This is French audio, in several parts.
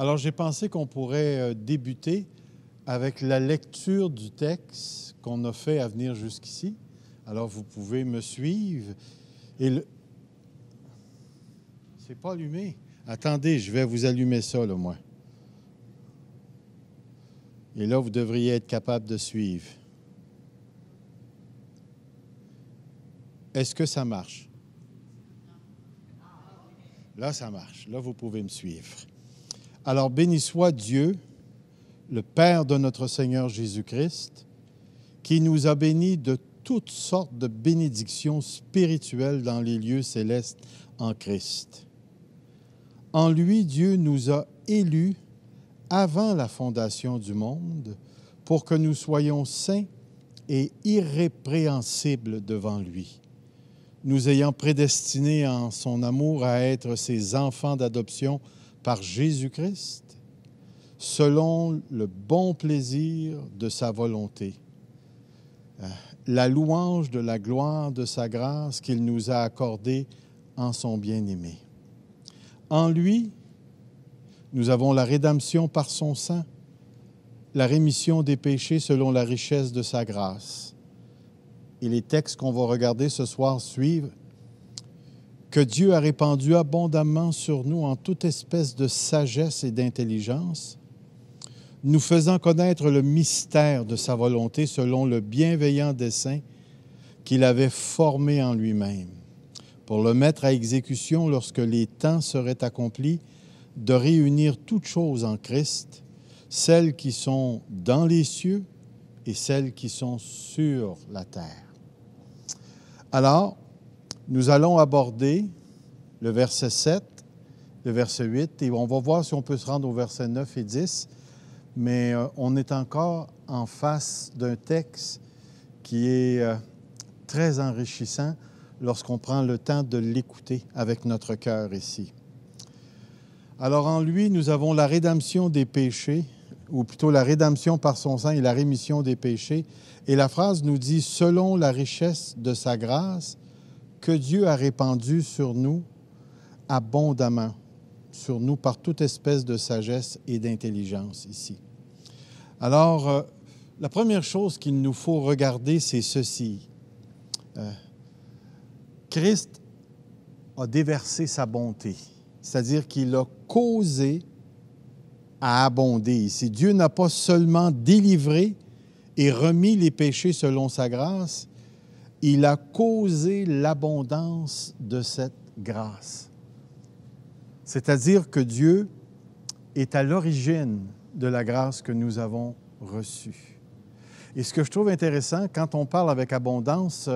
Alors, j'ai pensé qu'on pourrait débuter avec la lecture du texte qu'on a fait à venir jusqu'ici. Alors, vous pouvez me suivre. Et c'est pas allumé. Attendez, je vais vous allumer ça, là, moi. Et là, vous devriez être capable de suivre. Est-ce que ça marche? Là, ça marche. Là, vous pouvez me suivre. Alors, béni soit Dieu, le Père de notre Seigneur Jésus-Christ, qui nous a bénis de toutes sortes de bénédictions spirituelles dans les lieux célestes en Christ. En lui, Dieu nous a élus avant la fondation du monde pour que nous soyons saints et irrépréhensibles devant lui, nous ayant prédestinés en son amour à être ses enfants d'adoption par Jésus-Christ, selon le bon plaisir de sa volonté, la louange de la gloire de sa grâce qu'il nous a accordée en son bien-aimé. En lui, nous avons la rédemption par son sang, la rémission des péchés selon la richesse de sa grâce. Et les textes qu'on va regarder ce soir suivent que Dieu a répandu abondamment sur nous en toute espèce de sagesse et d'intelligence, nous faisant connaître le mystère de sa volonté selon le bienveillant dessein qu'il avait formé en lui-même, pour le mettre à exécution lorsque les temps seraient accomplis, de réunir toutes choses en Christ, celles qui sont dans les cieux et celles qui sont sur la terre. Alors, nous allons aborder le verset 7, le verset 8, et on va voir si on peut se rendre au verset 9 et 10, mais on est encore en face d'un texte qui est très enrichissant lorsqu'on prend le temps de l'écouter avec notre cœur ici. Alors, en lui, nous avons la rédemption des péchés, ou plutôt la rédemption par son sang et la rémission des péchés. Et la phrase nous dit « Selon la richesse de sa grâce, que Dieu a répandue sur nous abondamment, sur nous par toute espèce de sagesse et d'intelligence ici. » Alors, la première chose qu'il nous faut regarder, c'est ceci. Christ a déversé sa bonté, c'est-à-dire qu'il a causé à abonder ici. Dieu n'a pas seulement délivré et remis les péchés selon sa grâce, il a causé l'abondance de cette grâce. C'est-à-dire que Dieu est à l'origine de la grâce que nous avons reçue. Et ce que je trouve intéressant, quand on parle avec abondance,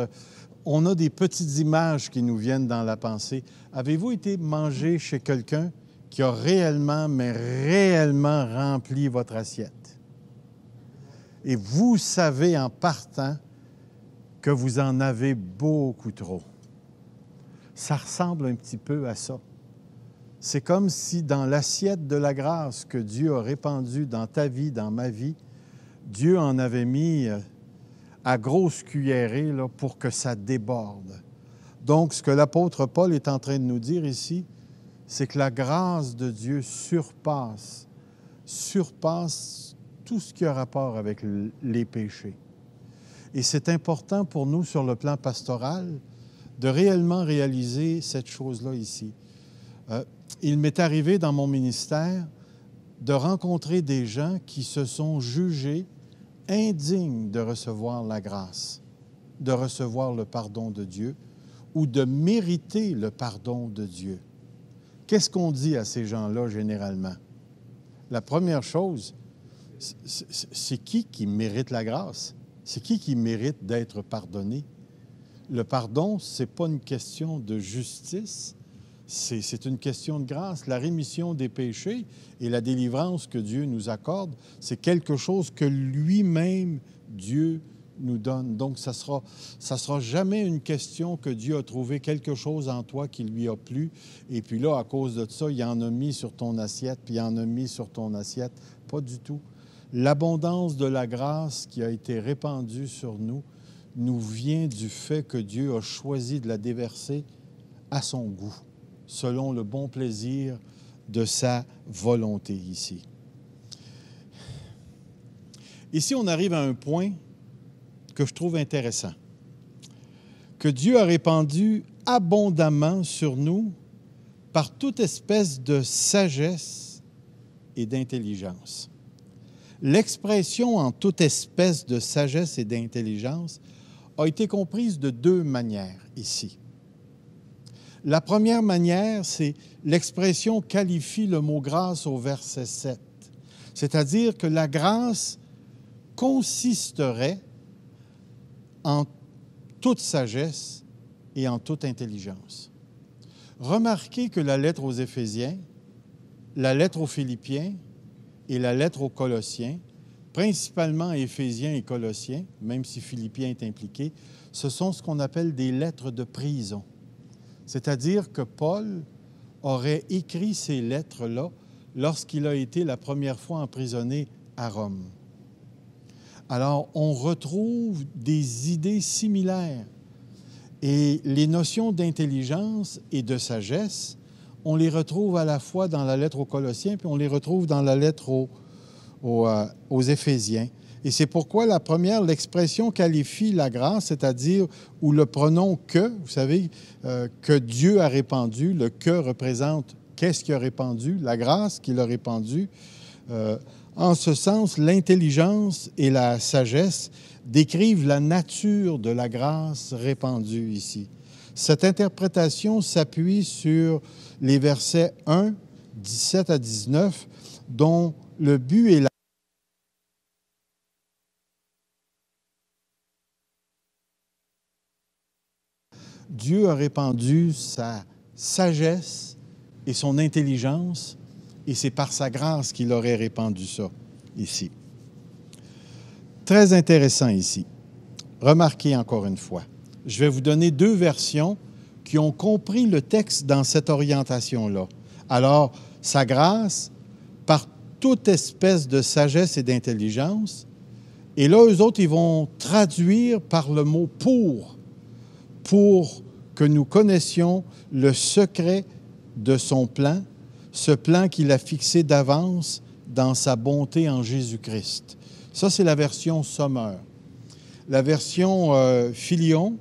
on a des petites images qui nous viennent dans la pensée. Avez-vous été manger chez quelqu'un qui a réellement, mais réellement rempli votre assiette? Et vous savez en partant que vous en avez beaucoup trop. Ça ressemble un petit peu à ça. C'est comme si dans l'assiette de la grâce que Dieu a répandue dans ta vie, dans ma vie, Dieu en avait mis à grosse cuillerée là, pour que ça déborde. Donc, ce que l'apôtre Paul est en train de nous dire ici, c'est que la grâce de Dieu surpasse tout ce qui a rapport avec les péchés. Et c'est important pour nous, sur le plan pastoral, de réellement réaliser cette chose-là ici. Il m'est arrivé dans mon ministère de rencontrer des gens qui se sont jugés indignes de recevoir la grâce, de recevoir le pardon de Dieu ou de mériter le pardon de Dieu. Qu'est-ce qu'on dit à ces gens-là généralement? La première chose, c'est qui mérite la grâce? C'est qui mérite d'être pardonné? Le pardon, ce n'est pas une question de justice, c'est une question de grâce. La rémission des péchés et la délivrance que Dieu nous accorde, c'est quelque chose que lui-même, Dieu, nous donne. Donc, ça sera jamais une question que Dieu a trouvé quelque chose en toi qui lui a plu. Et puis là, à cause de ça, il en a mis sur ton assiette, puis il en a mis sur ton assiette. Pas du tout. L'abondance de la grâce qui a été répandue sur nous vient du fait que Dieu a choisi de la déverser à son goût, selon le bon plaisir de sa volonté ici. Ici, on arrive à un point que je trouve intéressant, que Dieu a répandu abondamment sur nous par toute espèce de sagesse et d'intelligence. L'expression en toute espèce de sagesse et d'intelligence a été comprise de deux manières ici. La première manière, c'est l'expression qualifie le mot grâce au verset 7, c'est-à-dire que la grâce consisterait en toute sagesse et en toute intelligence. Remarquez que la lettre aux Éphésiens, la lettre aux Philippiens et la lettre aux Colossiens, principalement Éphésiens et Colossiens, même si Philippiens est impliqué, ce sont ce qu'on appelle des lettres de prison. C'est-à-dire que Paul aurait écrit ces lettres-là lorsqu'il a été la première fois emprisonné à Rome. Alors, on retrouve des idées similaires. Et les notions d'intelligence et de sagesse, on les retrouve à la fois dans la lettre aux Colossiens, puis on les retrouve dans la lettre aux Éphésiens. Et c'est pourquoi la première, l'expression qualifie la grâce, c'est-à-dire, ou le pronom « que », vous savez, que Dieu a répandu, le « que » représente qu'est-ce qu'il a répandu, la grâce qu'il a répandue. En ce sens, l'intelligence et la sagesse décrivent la nature de la grâce répandue ici. Cette interprétation s'appuie sur les versets 1, 17 à 19, dont le but est Dieu a répandu sa sagesse et son intelligence, et c'est par sa grâce qu'il aurait répandu ça ici. Très intéressant ici. Remarquez encore une fois, je vais vous donner deux versions qui ont compris le texte dans cette orientation-là. Alors, sa grâce, par toute espèce de sagesse et d'intelligence, et là, eux autres, ils vont traduire par le mot « pour que nous connaissions le secret de son plan, ce plan qu'il a fixé d'avance dans sa bonté en Jésus-Christ. » Ça, c'est la version Sommer. La version Filion,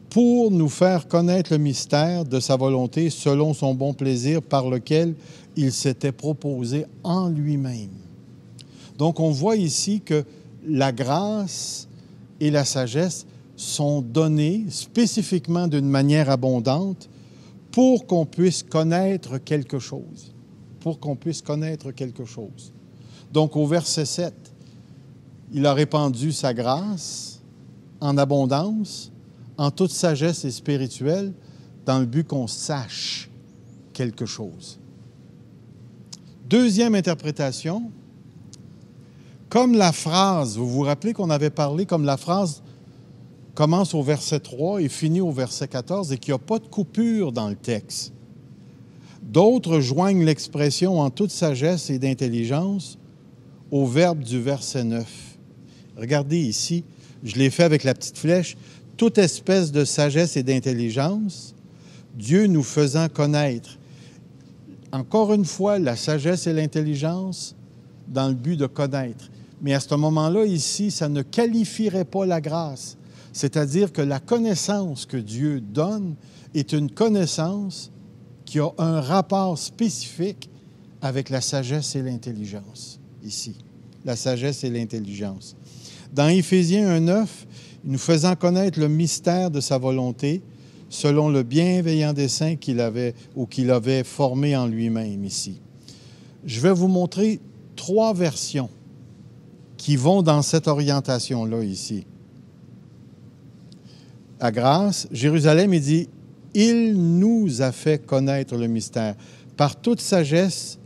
pour nous faire connaître le mystère de sa volonté selon son bon plaisir par lequel il s'était proposé en lui-même. Donc, on voit ici que la grâce et la sagesse sont données spécifiquement d'une manière abondante pour qu'on puisse connaître quelque chose. Pour qu'on puisse connaître quelque chose. Donc, au verset 7, il a répandu sa grâce en abondance, en toute sagesse et spirituelle, dans le but qu'on sache quelque chose. Deuxième interprétation, comme la phrase, vous vous rappelez qu'on avait parlé comme la phrase commence au verset 3 et finit au verset 14 et qu'il n'y a pas de coupure dans le texte. D'autres joignent l'expression en toute sagesse et d'intelligence au verbe du verset 9. Regardez ici, je l'ai fait avec la petite flèche. Toute espèce de sagesse et d'intelligence, Dieu nous faisant connaître. Encore une fois, la sagesse et l'intelligence dans le but de connaître. Mais à ce moment-là, ici, ça ne qualifierait pas la grâce. C'est-à-dire que la connaissance que Dieu donne est une connaissance qui a un rapport spécifique avec la sagesse et l'intelligence, ici. La sagesse et l'intelligence. Dans Éphésiens 1,9, nous faisant connaître le mystère de sa volonté, selon le bienveillant dessein qu'il avait formé en lui-même ici. Je vais vous montrer 3 versions qui vont dans cette orientation-là ici. À grâce, Jérusalem, il dit « Il nous a fait connaître le mystère. Par toute sagesse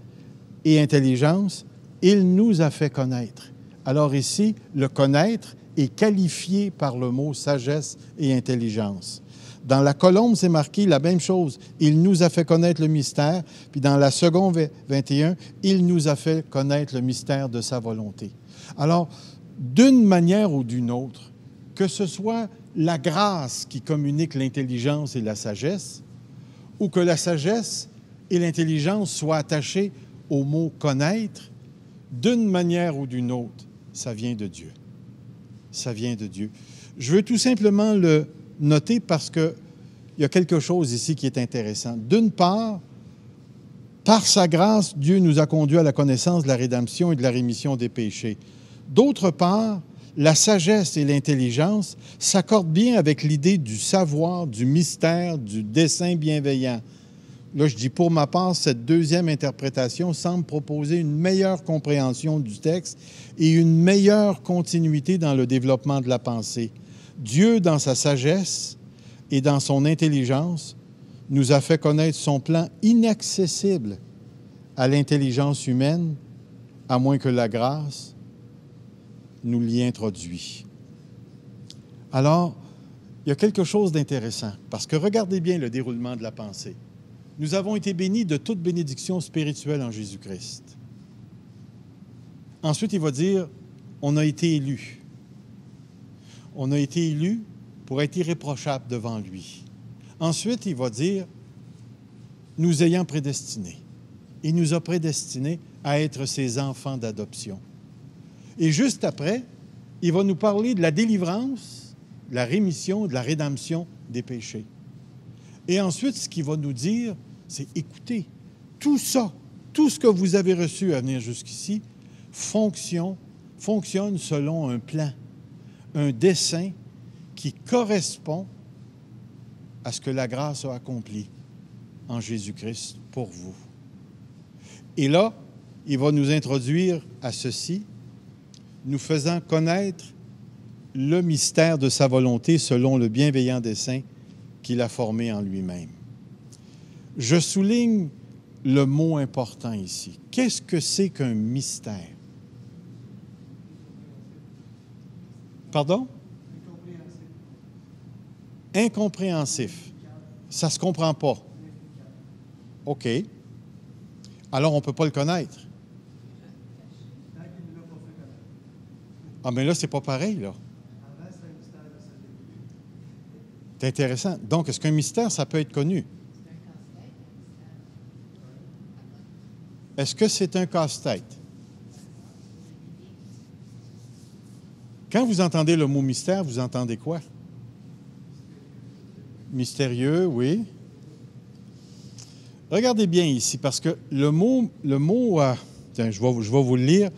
et intelligence, il nous a fait connaître. » Alors ici, le connaître est qualifié par le mot sagesse et intelligence. Dans la colombe, c'est marqué la même chose. Il nous a fait connaître le mystère. Puis dans la seconde 21, il nous a fait connaître le mystère de sa volonté. Alors, d'une manière ou d'une autre, que ce soit la grâce qui communique l'intelligence et la sagesse, ou que la sagesse et l'intelligence soient attachées au mot connaître, d'une manière ou d'une autre, ça vient de Dieu. Ça vient de Dieu. Je veux tout simplement le noter parce qu'il y a quelque chose ici qui est intéressant. D'une part, par sa grâce, Dieu nous a conduits à la connaissance de la rédemption et de la rémission des péchés. D'autre part, la sagesse et l'intelligence s'accordent bien avec l'idée du savoir, du mystère, du dessein bienveillant. Là, je dis pour ma part, cette deuxième interprétation semble proposer une meilleure compréhension du texte et une meilleure continuité dans le développement de la pensée. Dieu, dans sa sagesse et dans son intelligence, nous a fait connaître son plan inaccessible à l'intelligence humaine, à moins que la grâce nous l'y introduit. Alors, il y a quelque chose d'intéressant, parce que regardez bien le déroulement de la pensée. Nous avons été bénis de toute bénédiction spirituelle en Jésus-Christ. Ensuite, il va dire, on a été élus. On a été élus pour être irréprochables devant lui. Ensuite, il va dire, nous ayant prédestinés. Il nous a prédestinés à être ses enfants d'adoption. Et juste après, il va nous parler de la délivrance, de la rémission, de la rédemption des péchés. Et ensuite, ce qu'il va nous dire, c'est écoutez, tout ça, tout ce que vous avez reçu à venir jusqu'ici, fonctionne selon un plan, un dessein qui correspond à ce que la grâce a accompli en Jésus-Christ pour vous. Et là, il va nous introduire à ceci, nous faisant connaître le mystère de sa volonté selon le bienveillant dessein qu'il a formé en lui-même. Je souligne le mot important ici. Qu'est-ce que c'est qu'un mystère? Pardon? Incompréhensif. Ça ne se comprend pas. OK. Alors, on ne peut pas le connaître. Ah, mais là, c'est pas pareil, là. C'est intéressant. Donc, est-ce qu'un mystère, ça peut être connu? Est-ce que c'est un casse-tête? Quand vous entendez le mot mystère, vous entendez quoi? Mystérieux, oui. Regardez bien ici, parce que le mot tiens, je vais vous le lire.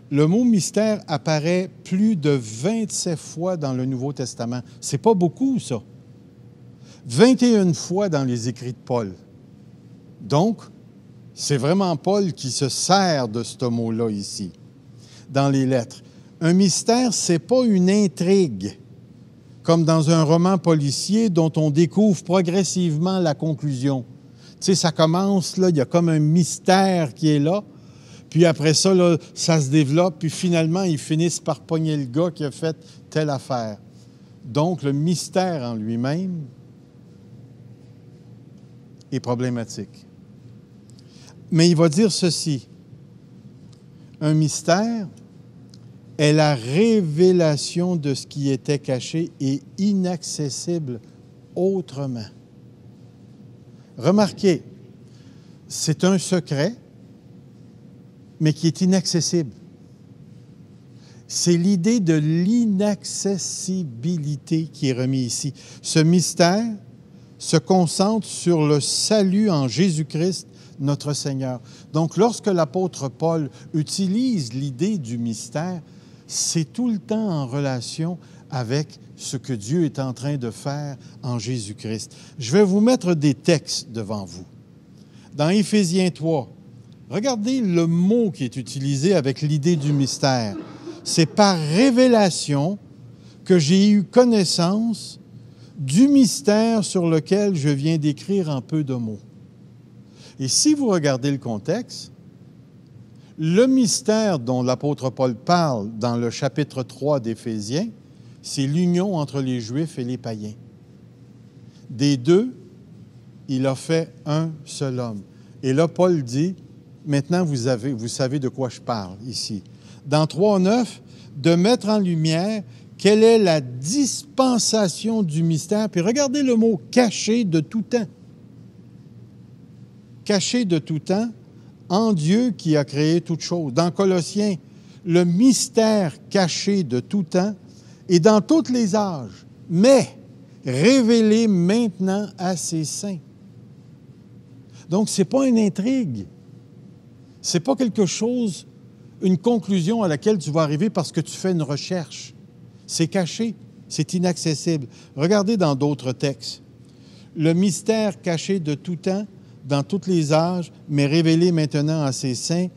Le mot mystère apparaît plus de 27 fois dans le Nouveau Testament. C'est pas beaucoup, ça. 21 fois dans les écrits de Paul. Donc, c'est vraiment Paul qui se sert de ce mot-là ici, dans les lettres. Un mystère, c'est pas une intrigue, comme dans un roman policier dont on découvre progressivement la conclusion. Tu sais, ça commence, là, il y a comme un mystère qui est là, puis après ça, là, ça se développe, puis finalement, ils finissent par pogner le gars qui a fait telle affaire. Donc, le mystère en lui-même est problématique. Mais il va dire ceci. Un mystère est la révélation de ce qui était caché et inaccessible autrement. Remarquez, c'est un secret, mais qui est inaccessible. C'est l'idée de l'inaccessibilité qui est remise ici. Ce mystère se concentre sur le salut en Jésus-Christ, notre Seigneur. Donc, lorsque l'apôtre Paul utilise l'idée du mystère, c'est tout le temps en relation avec ce que Dieu est en train de faire en Jésus-Christ. Je vais vous mettre des textes devant vous. Dans Éphésiens 3, regardez le mot qui est utilisé avec l'idée du mystère. C'est par révélation que j'ai eu connaissance du mystère sur lequel je viens d'écrire en peu de mots. Et si vous regardez le contexte, le mystère dont l'apôtre Paul parle dans le chapitre 3 d'Éphésiens, c'est l'union entre les Juifs et les païens. Des deux, il a fait un seul homme. Et là, Paul dit, maintenant vous savez de quoi je parle ici. Dans 3.9, de mettre en lumière quelle est la dispensation du mystère. Puis regardez le mot « caché de tout temps ». caché de tout temps en Dieu qui a créé toutes choses. Dans Colossiens, le mystère caché de tout temps et dans tous les âges, mais révélé maintenant à ses saints. Donc, ce n'est pas une intrigue. Ce n'est pas quelque chose, une conclusion à laquelle tu vas arriver parce que tu fais une recherche. C'est caché, c'est inaccessible. Regardez dans d'autres textes. Le mystère caché de tout temps, dans tous les âges, mais révélé maintenant à ses saints,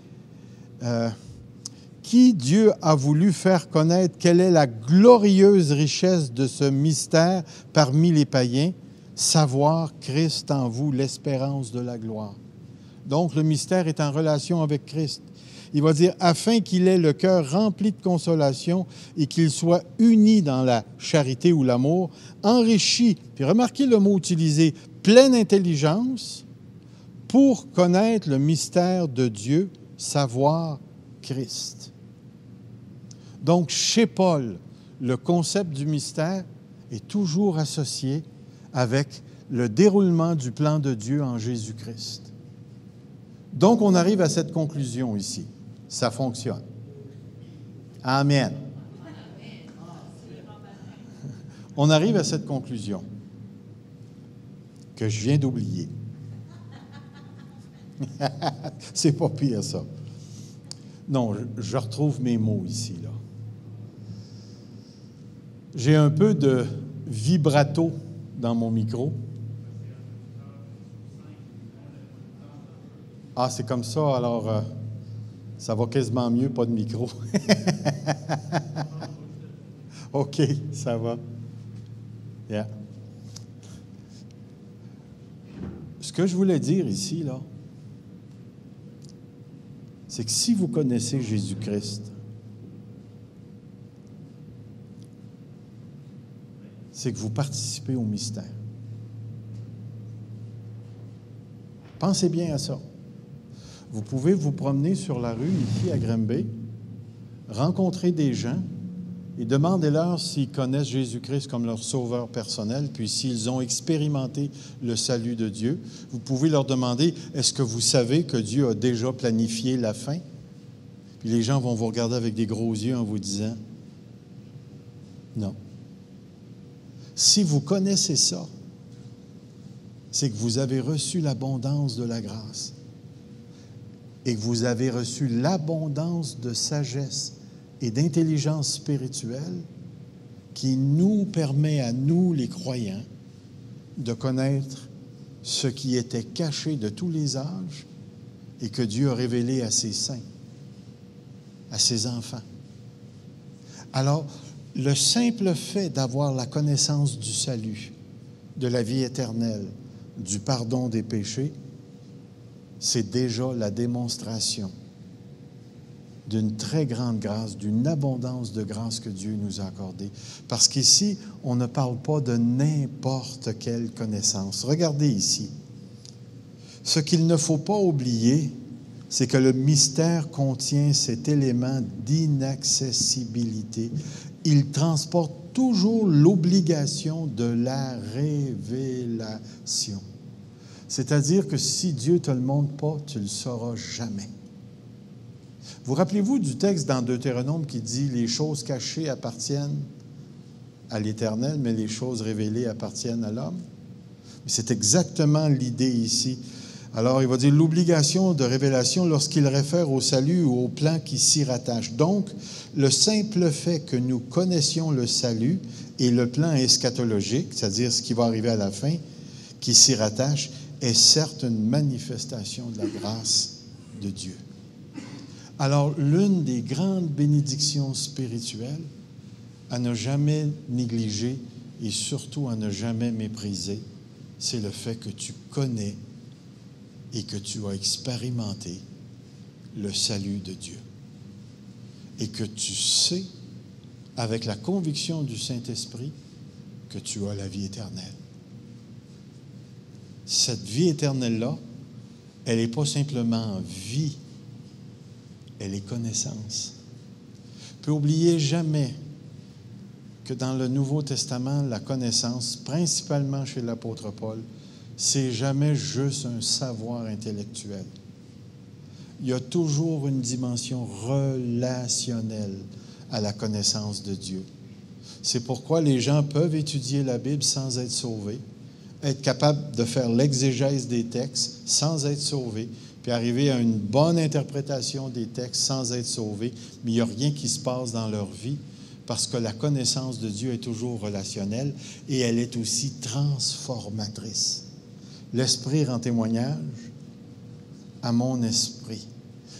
qui Dieu a voulu faire connaître quelle est la glorieuse richesse de ce mystère parmi les païens, savoir Christ en vous, l'espérance de la gloire. Donc, le mystère est en relation avec Christ. Il va dire, afin qu'il ait le cœur rempli de consolation et qu'il soit uni dans la charité ou l'amour, enrichi, puis remarquez le mot utilisé, pleine intelligence, pour connaître le mystère de Dieu, savoir Christ. Donc, chez Paul, le concept du mystère est toujours associé avec le déroulement du plan de Dieu en Jésus-Christ. Donc, on arrive à cette conclusion ici. Ça fonctionne. Amen. On arrive à cette conclusion que je viens d'oublier. C'est pas pire, ça. Non, je retrouve mes mots ici, là. J'ai un peu de vibrato dans mon micro. Ah, c'est comme ça, alors ça va quasiment mieux, pas de micro. OK, ça va. Yeah. Ce que je voulais dire ici, là, c'est que si vous connaissez Jésus-Christ, c'est que vous participez au mystère. Pensez bien à ça. Vous pouvez vous promener sur la rue, ici à Granby, rencontrer des gens et demandez-leur s'ils connaissent Jésus-Christ comme leur sauveur personnel, puis s'ils ont expérimenté le salut de Dieu. Vous pouvez leur demander, est-ce que vous savez que Dieu a déjà planifié la fin? Puis les gens vont vous regarder avec des gros yeux en vous disant, non. Si vous connaissez ça, c'est que vous avez reçu l'abondance de la grâce et que vous avez reçu l'abondance de sagesse et d'intelligence spirituelle qui nous permet à nous, les croyants, de connaître ce qui était caché de tous les âges et que Dieu a révélé à ses saints, à ses enfants. Alors, le simple fait d'avoir la connaissance du salut, de la vie éternelle, du pardon des péchés, c'est déjà la démonstration d'une très grande grâce, d'une abondance de grâce que Dieu nous a accordée. Parce qu'ici, on ne parle pas de n'importe quelle connaissance. Regardez ici. Ce qu'il ne faut pas oublier, c'est que le mystère contient cet élément d'inaccessibilité. Il transporte toujours l'obligation de la révélation. C'est-à-dire que si Dieu ne te le montre pas, tu ne le sauras jamais. Vous rappelez-vous du texte dans Deutéronome qui dit « Les choses cachées appartiennent à l'Éternel, mais les choses révélées appartiennent à l'homme ». C'est exactement l'idée ici. Alors, il va dire l'obligation de révélation lorsqu'il réfère au salut ou au plan qui s'y rattache. Donc, le simple fait que nous connaissions le salut et le plan eschatologique, c'est-à-dire ce qui va arriver à la fin, qui s'y rattache, est certes une manifestation de la grâce de Dieu. Alors, l'une des grandes bénédictions spirituelles à ne jamais négliger et surtout à ne jamais mépriser, c'est le fait que tu connais et que tu as expérimenté le salut de Dieu. Et que tu sais, avec la conviction du Saint-Esprit, que tu as la vie éternelle. Cette vie éternelle-là, elle n'est pas simplement vie, elle est connaissance. Ne peut oublier jamais que dans le Nouveau Testament, la connaissance, principalement chez l'apôtre Paul, c'est jamais juste un savoir intellectuel. Il y a toujours une dimension relationnelle à la connaissance de Dieu. C'est pourquoi les gens peuvent étudier la Bible sans être sauvés, être capables de faire l'exégèse des textes sans être sauvés, puis arriver à une bonne interprétation des textes sans être sauvés, mais il n'y a rien qui se passe dans leur vie parce que la connaissance de Dieu est toujours relationnelle et elle est aussi transformatrice. L'Esprit rend témoignage à mon esprit.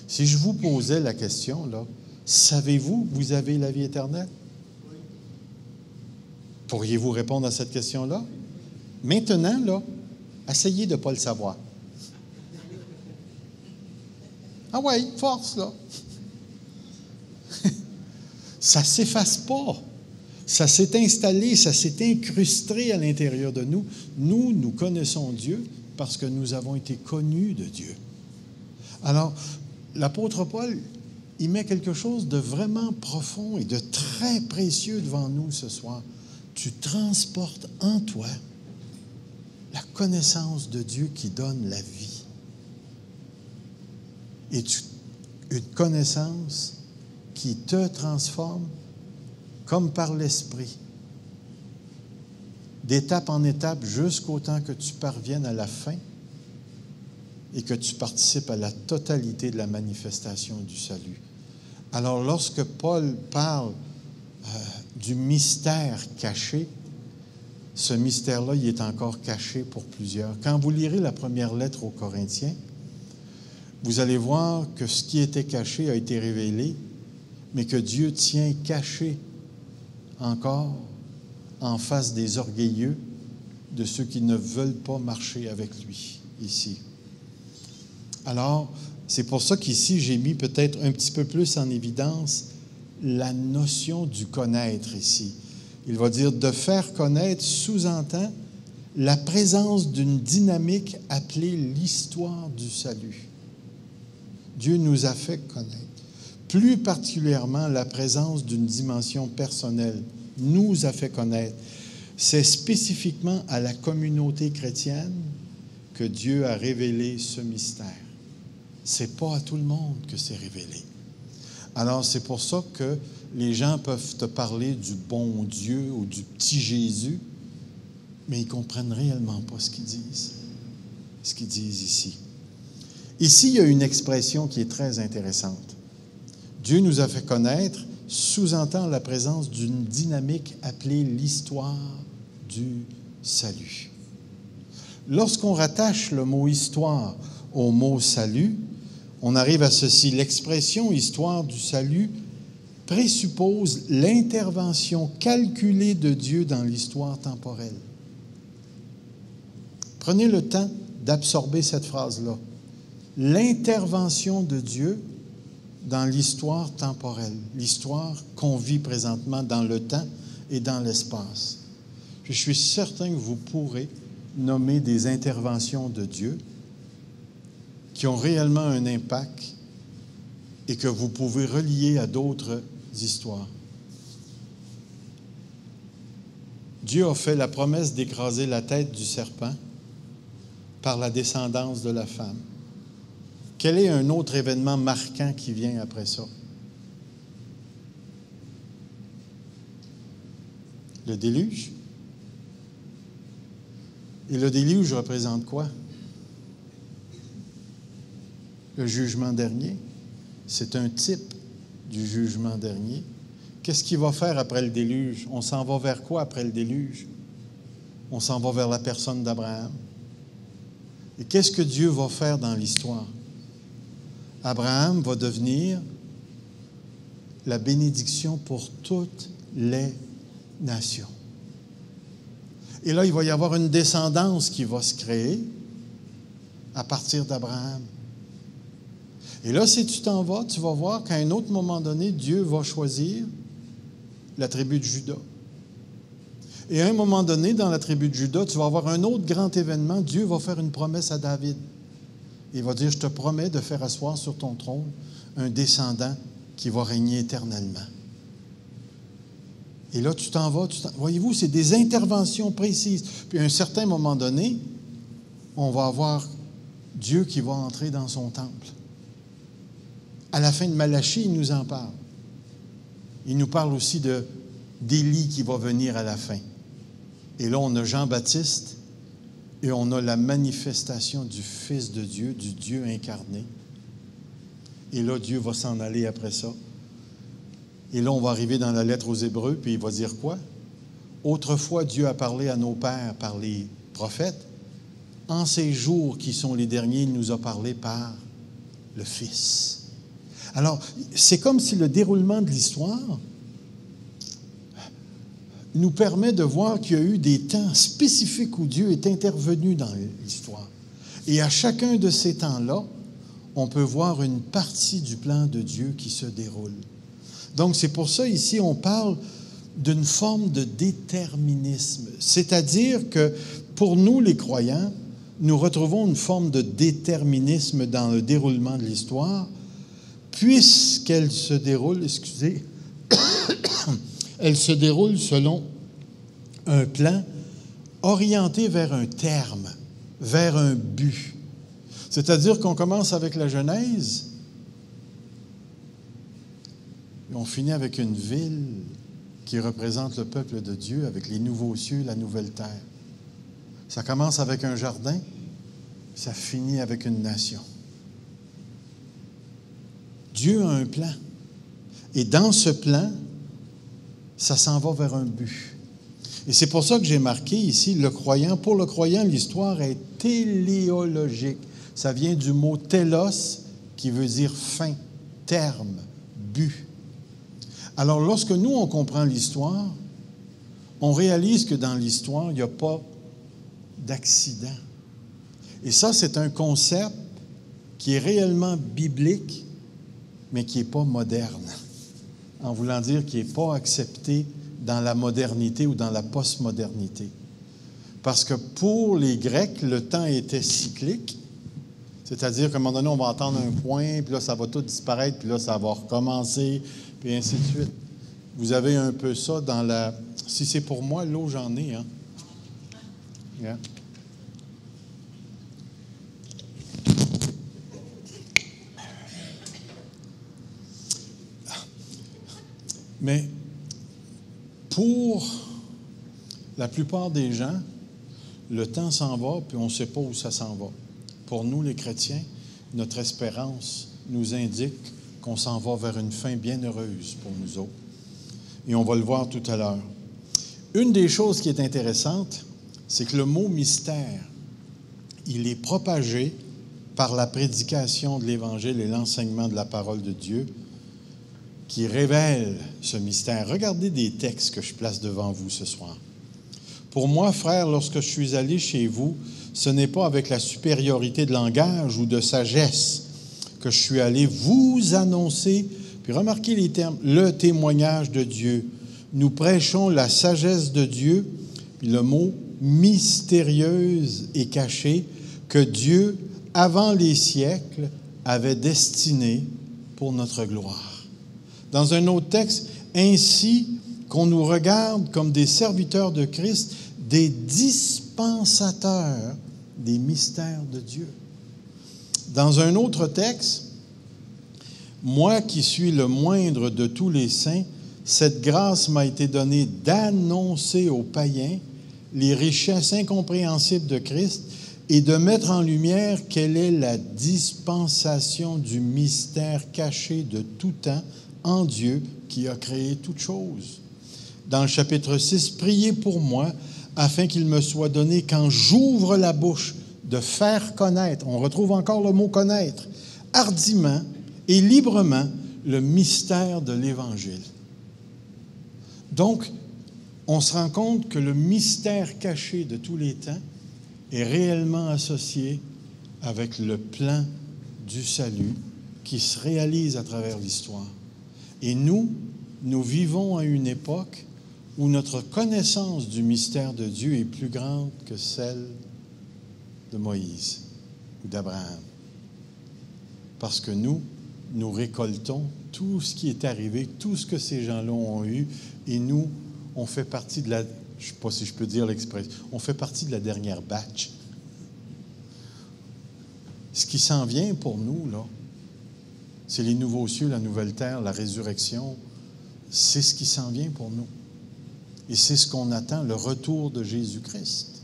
Si je vous posais la question, là, savez-vous que vous avez la vie éternelle? Oui. Pourriez-vous répondre à cette question-là? Maintenant, là, essayez de ne pas le savoir. Ah ouais, force, là. Ça ne s'efface pas. Ça s'est installé, ça s'est incrusté à l'intérieur de nous. Nous connaissons Dieu parce que nous avons été connus de Dieu. Alors, l'apôtre Paul, il met quelque chose de vraiment profond et de très précieux devant nous ce soir. Tu transportes en toi la connaissance de Dieu qui donne la vie. Et une connaissance qui te transforme comme par l'Esprit, d'étape en étape jusqu'au temps que tu parviennes à la fin et que tu participes à la totalité de la manifestation du salut. Alors, lorsque Paul parle du mystère caché, ce mystère-là, il est encore caché pour plusieurs. Quand vous lirez la première lettre aux Corinthiens, vous allez voir que ce qui était caché a été révélé, mais que Dieu tient caché encore en face des orgueilleux, de ceux qui ne veulent pas marcher avec lui ici. Alors, c'est pour ça qu'ici, j'ai mis peut-être un petit peu plus en évidence la notion du connaître ici. Il va dire de faire connaître sous-entend la présence d'une dynamique appelée l'histoire du salut. Dieu nous a fait connaître. Plus particulièrement, la présence d'une dimension personnelle nous a fait connaître. C'est spécifiquement à la communauté chrétienne que Dieu a révélé ce mystère. Ce n'est pas à tout le monde que c'est révélé. Alors, c'est pour ça que les gens peuvent te parler du bon Dieu ou du petit Jésus, mais ils ne comprennent réellement pas ce qu'ils disent ici. Ici, il y a une expression qui est très intéressante. Dieu nous a fait connaître, sous-entend la présence d'une dynamique appelée l'histoire du salut. Lorsqu'on rattache le mot « histoire » au mot « salut », on arrive à ceci. L'expression « histoire du salut » présuppose l'intervention calculée de Dieu dans l'histoire temporelle. Prenez le temps d'absorber cette phrase-là. L'intervention de Dieu dans l'histoire temporelle, l'histoire qu'on vit présentement dans le temps et dans l'espace. Je suis certain que vous pourrez nommer des interventions de Dieu qui ont réellement un impact et que vous pouvez relier à d'autres histoires. Dieu a fait la promesse d'écraser la tête du serpent par la descendance de la femme. Quel est un autre événement marquant qui vient après ça? Le déluge. Et le déluge représente quoi? Le jugement dernier. C'est un type du jugement dernier. Qu'est-ce qu'il va faire après le déluge? On s'en va vers quoi après le déluge? On s'en va vers la personne d'Abraham. Et qu'est-ce que Dieu va faire dans l'histoire? Abraham va devenir la bénédiction pour toutes les nations. Et là, il va y avoir une descendance qui va se créer à partir d'Abraham. Et là, si tu t'en vas, tu vas voir qu'à un autre moment donné, Dieu va choisir la tribu de Juda. Et à un moment donné, dans la tribu de Juda, tu vas avoir un autre grand événement. Dieu va faire une promesse à David. Il va dire, je te promets de faire asseoir sur ton trône un descendant qui va régner éternellement. Et là, tu t'en vas. Voyez-vous, c'est des interventions précises. Puis à un certain moment donné, on va avoir Dieu qui va entrer dans son temple. À la fin de Malachie, il nous en parle. Il nous parle aussi d'Élie qui va venir à la fin. Et là, on a Jean-Baptiste et on a la manifestation du Fils de Dieu, du Dieu incarné. Et là, Dieu va s'en aller après ça. Et là, on va arriver dans la lettre aux Hébreux, puis il va dire quoi? Autrefois, Dieu a parlé à nos pères par les prophètes. En ces jours qui sont les derniers, il nous a parlé par le Fils. Alors, c'est comme si le déroulement de l'histoire nous permet de voir qu'il y a eu des temps spécifiques où Dieu est intervenu dans l'histoire. Et à chacun de ces temps-là, on peut voir une partie du plan de Dieu qui se déroule. Donc, c'est pour ça, ici, on parle d'une forme de déterminisme. C'est-à-dire que, pour nous, les croyants, nous retrouvons une forme de déterminisme dans le déroulement de l'histoire, puisqu'elle se déroule, elle se déroule selon un plan orienté vers un terme, vers un but. C'est-à-dire qu'on commence avec la Genèse, et on finit avec une ville qui représente le peuple de Dieu, avec les nouveaux cieux, la nouvelle terre. Ça commence avec un jardin, ça finit avec une nation. Dieu a un plan. Et dans ce plan, ça s'en va vers un but. Et c'est pour ça que j'ai marqué ici, le croyant. Pour le croyant, l'histoire est téléologique. Ça vient du mot télos, qui veut dire fin, terme, but. Alors, lorsque nous, on comprend l'histoire, on réalise que dans l'histoire, il n'y a pas d'accident. Et ça, c'est un concept qui est réellement biblique, mais qui n'est pas moderne. En voulant dire qu'il n'est pas accepté dans la modernité ou dans la postmodernité. Parce que pour les Grecs, le temps était cyclique, c'est-à-dire qu'à un moment donné, on va entendre un point, puis là, ça va tout disparaître, puis là, ça va recommencer, puis ainsi de suite. Vous avez un peu ça dans la... Si c'est pour moi, l'eau, j'en ai, hein? Yeah. Mais pour la plupart des gens, le temps s'en va, puis on ne sait pas où ça s'en va. Pour nous, les chrétiens, notre espérance nous indique qu'on s'en va vers une fin bien heureuse pour nous autres. Et on va le voir tout à l'heure. Une des choses qui est intéressante, c'est que le mot mystère, il est propagé par la prédication de l'Évangile et l'enseignement de la parole de Dieu qui révèle ce mystère. Regardez des textes que je place devant vous ce soir. Pour moi, frères, lorsque je suis allé chez vous, ce n'est pas avec la supériorité de langage ou de sagesse que je suis allé vous annoncer, puis remarquez les termes, le témoignage de Dieu. Nous prêchons la sagesse de Dieu, puis le mot mystérieuse et cachée, que Dieu, avant les siècles, avait destiné pour notre gloire. Dans un autre texte, ainsi qu'on nous regarde comme des serviteurs de Christ, des dispensateurs des mystères de Dieu. Dans un autre texte, moi qui suis le moindre de tous les saints, cette grâce m'a été donnée d'annoncer aux païens les richesses incompréhensibles de Christ et de mettre en lumière quelle est la dispensation du mystère caché de tout temps en Dieu qui a créé toutes choses. Dans le chapitre 6, priez pour moi afin qu'il me soit donné, quand j'ouvre la bouche, de faire connaître, on retrouve encore le mot connaître, hardiment et librement le mystère de l'Évangile. Donc, on se rend compte que le mystère caché de tous les temps est réellement associé avec le plan du salut qui se réalise à travers l'histoire. Et nous vivons à une époque où notre connaissance du mystère de Dieu est plus grande que celle de Moïse ou d'Abraham. Parce que nous récoltons tout ce qui est arrivé, tout ce que ces gens-là ont eu, et nous, on fait partie de la, je ne sais pas si je peux dire l'expression, on fait partie de la dernière batch. Ce qui s'en vient pour nous, là, c'est les nouveaux cieux, la nouvelle terre, la résurrection. C'est ce qui s'en vient pour nous. Et c'est ce qu'on attend, le retour de Jésus-Christ.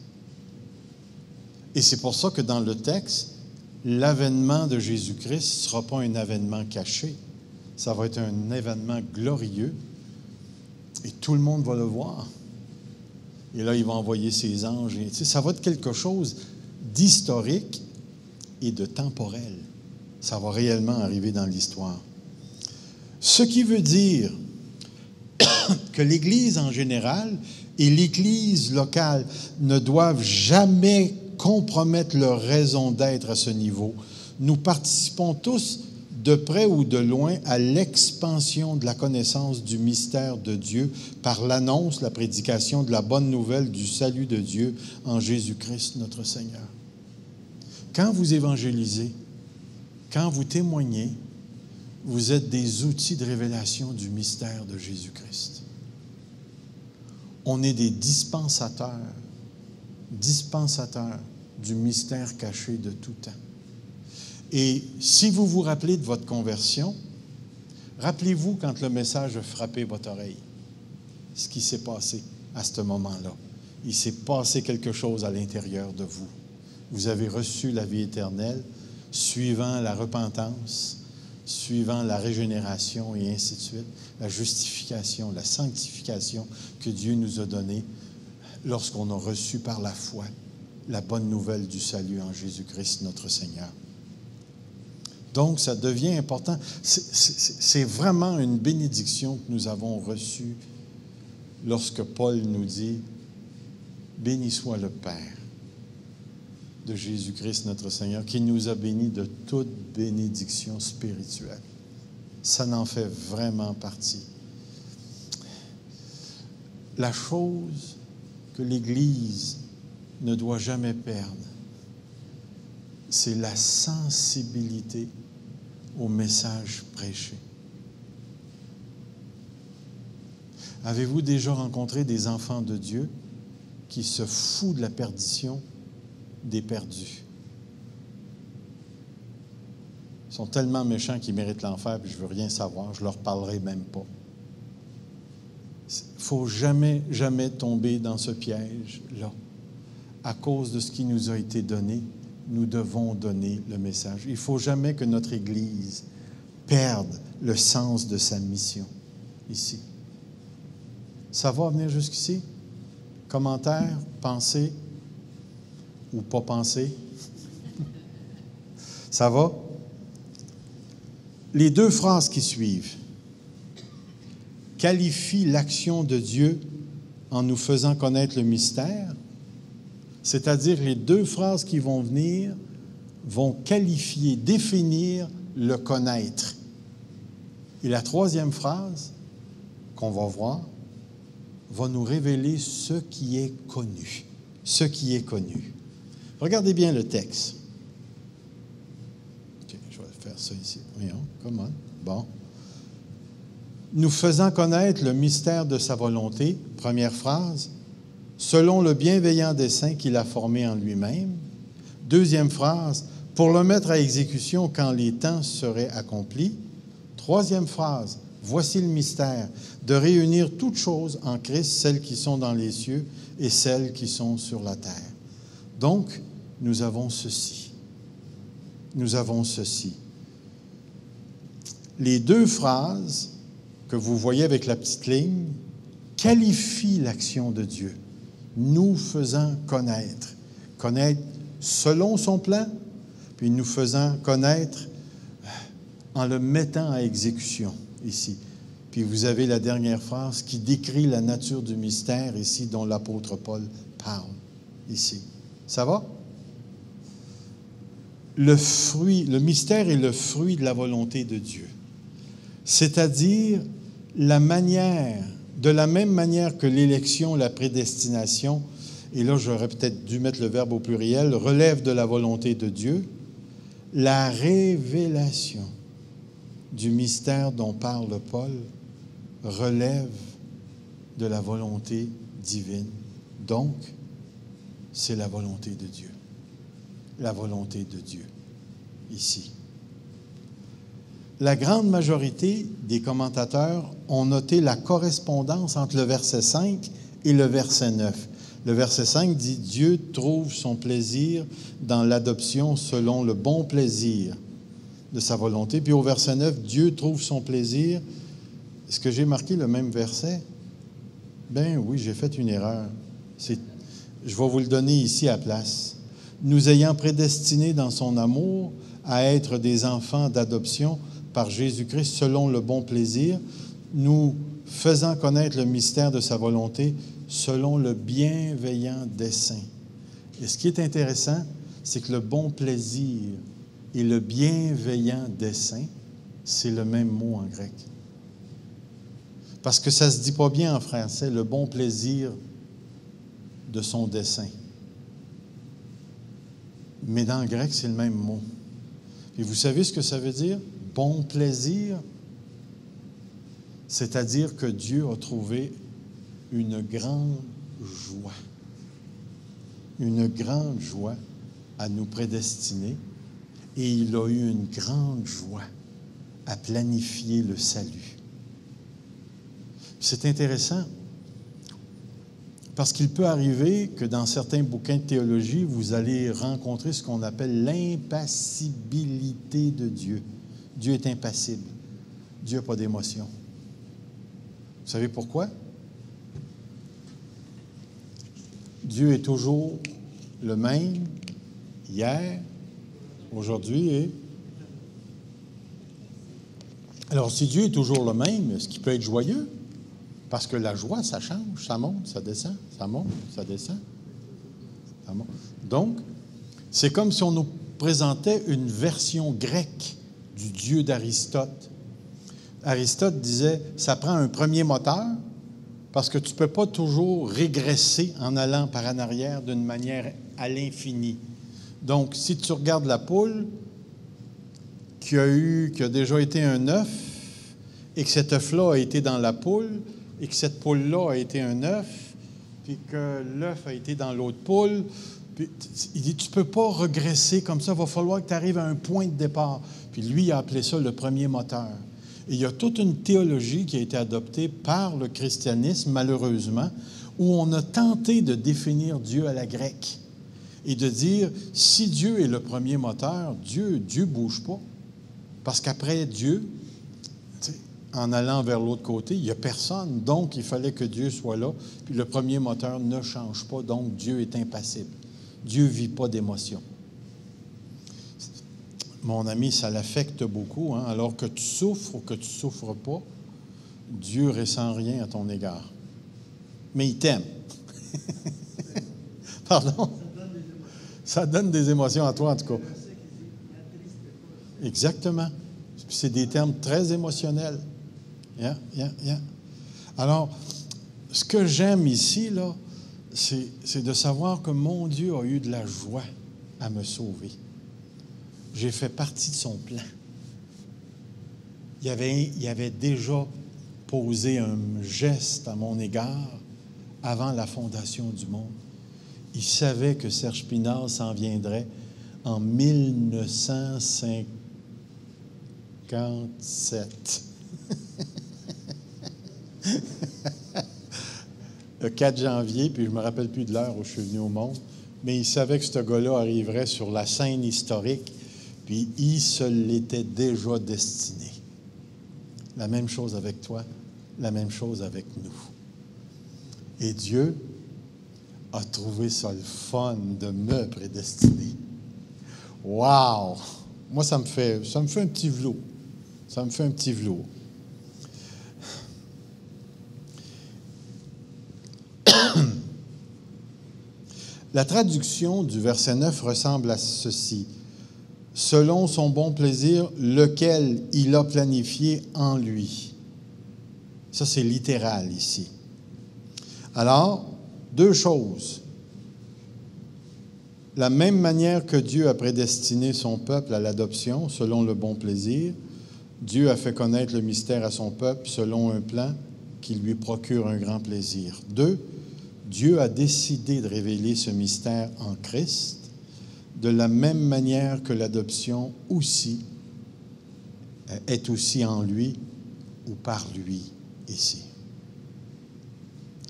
Et c'est pour ça que dans le texte, l'avènement de Jésus-Christ ne sera pas un avènement caché. Ça va être un événement glorieux. Et tout le monde va le voir. Et là, il va envoyer ses anges. Et, ça va être quelque chose d'historique et de temporel. Ça va réellement arriver dans l'histoire. Ce qui veut dire que l'Église en général et l'Église locale ne doivent jamais compromettre leur raison d'être à ce niveau. Nous participons tous, de près ou de loin, à l'expansion de la connaissance du mystère de Dieu par l'annonce, la prédication de la bonne nouvelle du salut de Dieu en Jésus-Christ notre Seigneur. Quand vous évangélisez, quand vous témoignez, vous êtes des outils de révélation du mystère de Jésus-Christ. On est des dispensateurs du mystère caché de tout temps. Et si vous vous rappelez de votre conversion, rappelez-vous quand le message a frappé votre oreille, ce qui s'est passé à ce moment-là. Il s'est passé quelque chose à l'intérieur de vous. Vous avez reçu la vie éternelle, suivant la repentance, suivant la régénération et ainsi de suite, la justification, la sanctification que Dieu nous a donnée lorsqu'on a reçu par la foi la bonne nouvelle du salut en Jésus-Christ notre Seigneur. Donc, ça devient important. C'est vraiment une bénédiction que nous avons reçue lorsque Paul nous dit « Béni soit le Père de Jésus-Christ notre Seigneur, qui nous a bénis de toute bénédiction spirituelle. » Ça en fait vraiment partie. La chose que l'Église ne doit jamais perdre, c'est la sensibilité au message prêché. Avez-vous déjà rencontré des enfants de Dieu qui se foutent de la perdition des perdus? Ils sont tellement méchants qu'ils méritent l'enfer, puis je ne veux rien savoir, je ne leur parlerai même pas. Il ne faut jamais, jamais tomber dans ce piège-là. À cause de ce qui nous a été donné, nous devons donner le message. Il ne faut jamais que notre Église perde le sens de sa mission ici. Ça va venir jusqu'ici? Commentaires, pensées ou pas pensées? Ça va? Les deux phrases qui suivent qualifient l'action de Dieu en nous faisant connaître le mystère. C'est-à-dire, les deux phrases qui vont venir vont qualifier, définir le connaître. Et la troisième phrase qu'on va voir va nous révéler ce qui est connu. Ce qui est connu. Regardez bien le texte. Okay, je vais faire ça ici. Voyons, come on. Bon. Nous faisant connaître le mystère de sa volonté, première phrase, selon le bienveillant dessein qu'il a formé en lui-même. Deuxième phrase, pour le mettre à exécution quand les temps seraient accomplis. Troisième phrase, voici le mystère, de réunir toutes choses en Christ, celles qui sont dans les cieux et celles qui sont sur la terre. Donc, nous avons ceci. Nous avons ceci. Les deux phrases que vous voyez avec la petite ligne qualifient l'action de Dieu. Nous faisant connaître. Connaître selon son plan, puis nous faisant connaître en le mettant à exécution ici. Puis vous avez la dernière phrase qui décrit la nature du mystère ici dont l'apôtre Paul parle ici. Ça va? Le mystère est le fruit de la volonté de Dieu. C'est-à-dire de la même manière que l'élection, la prédestination, et là j'aurais peut-être dû mettre le verbe au pluriel, relève de la volonté de Dieu, la révélation du mystère dont parle Paul relève de la volonté divine. Donc, c'est la volonté de Dieu. La volonté de Dieu. ici. La grande majorité des commentateurs ont noté la correspondance entre le verset 5 et le verset 9. Le verset 5 dit « Dieu trouve son plaisir dans l'adoption selon le bon plaisir de sa volonté ». Puis au verset 9, « Dieu trouve son plaisir ». Est-ce que j'ai marqué le même verset? Ben oui, j'ai fait une erreur. Je vais vous le donner ici à place. « Nous ayant prédestinés dans son amour à être des enfants d'adoption par Jésus-Christ selon le bon plaisir, nous faisant connaître le mystère de sa volonté selon le bienveillant dessein. » Et ce qui est intéressant, c'est que le bon plaisir et le bienveillant dessein, c'est le même mot en grec. Parce que ça ne se dit pas bien en français, le bon plaisir de son dessein. Mais dans le grec, c'est le même mot. Et vous savez ce que ça veut dire? Bon plaisir, c'est-à-dire que Dieu a trouvé une grande joie à nous prédestiner, et il a eu une grande joie à planifier le salut. C'est intéressant, parce qu'il peut arriver que dans certains bouquins de théologie, vous allez rencontrer ce qu'on appelle l'impassibilité de Dieu. Dieu est impassible. Dieu n'a pas d'émotion. Vous savez pourquoi? Dieu est toujours le même, hier, aujourd'hui et... Alors, si Dieu est toujours le même, est-ce qu'il peut être joyeux? Parce que la joie, ça change, ça monte, ça descend, ça monte, ça descend. Ça monte. Donc, c'est comme si on nous présentait une version grecque du Dieu d'Aristote. Aristote disait, ça prend un premier moteur, parce que tu ne peux pas toujours régresser en allant par en arrière d'une manière à l'infini. Donc, si tu regardes la poule qui a déjà été un œuf, et que cet œuf-là a été dans la poule, et que cette poule-là a été un œuf, puis que l'œuf a été dans l'autre poule, puis, il dit, tu ne peux pas regresser comme ça, il va falloir que tu arrives à un point de départ. Puis lui, il a appelé ça le premier moteur. Et il y a toute une théologie qui a été adoptée par le christianisme, malheureusement, où on a tenté de définir Dieu à la grecque et de dire, si Dieu est le premier moteur, Dieu ne bouge pas. Parce qu'après Dieu, en allant vers l'autre côté, il n'y a personne. Donc, il fallait que Dieu soit là. Puis le premier moteur ne change pas, donc Dieu est impassible. Dieu ne vit pas d'émotion. Mon ami, ça l'affecte beaucoup. Hein? Alors que tu souffres ou que tu ne souffres pas, Dieu ne ressent rien à ton égard. Mais il t'aime. Pardon? Ça donne des émotions à toi, en tout cas. Exactement. C'est des termes très émotionnels. Yeah. Alors, ce que j'aime ici, là, c'est de savoir que mon Dieu a eu de la joie à me sauver. J'ai fait partie de son plan. Il avait déjà posé un geste à mon égard avant la fondation du monde. Il savait que Serge Pinard s'en viendrait en 1957. Le 4 janvier, puis je ne me rappelle plus de l'heure où je suis venu au monde, mais il savait que ce gars-là arriverait sur la scène historique, puis il se l'était déjà destiné. La même chose avec toi, la même chose avec nous. Et Dieu a trouvé ça le fun de me prédestiner. Wow! Moi, ça me fait un petit velours. Ça me fait un petit velours. La traduction du verset 9 ressemble à ceci. Selon son bon plaisir, lequel il a planifié en lui. Ça, c'est littéral ici. Alors, deux choses. La même manière que Dieu a prédestiné son peuple à l'adoption, selon le bon plaisir, Dieu a fait connaître le mystère à son peuple selon un plan qui lui procure un grand plaisir. Deux, Dieu a décidé de révéler ce mystère en Christ de la même manière que l'adoption aussi est aussi en lui ou par lui ici.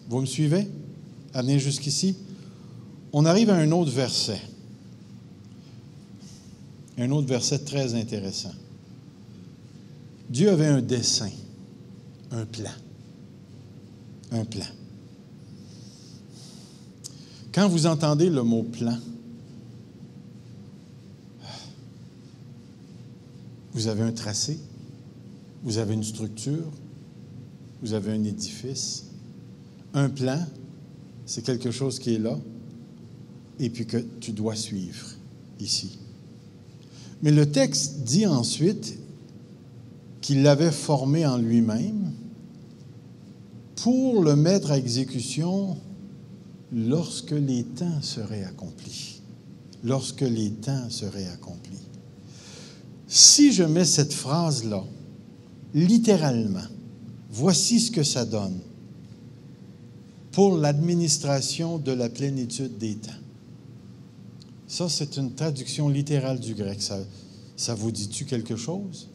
Vous me suivez? À venir jusqu'ici? On arrive à un autre verset. Un autre verset très intéressant. Dieu avait un dessein, un plan. Un plan. Quand vous entendez le mot plan, vous avez un tracé, vous avez une structure, vous avez un édifice. Un plan, c'est quelque chose qui est là et puis que tu dois suivre ici. Mais le texte dit ensuite qu'il l'avait formé en lui-même pour le mettre à exécution lorsque les temps seraient accomplis. Lorsque les temps seraient accomplis. Si je mets cette phrase-là, littéralement, voici ce que ça donne pour l'administration de la plénitude des temps. Ça, c'est une traduction littérale du grec. Ça vous dit-tu quelque chose?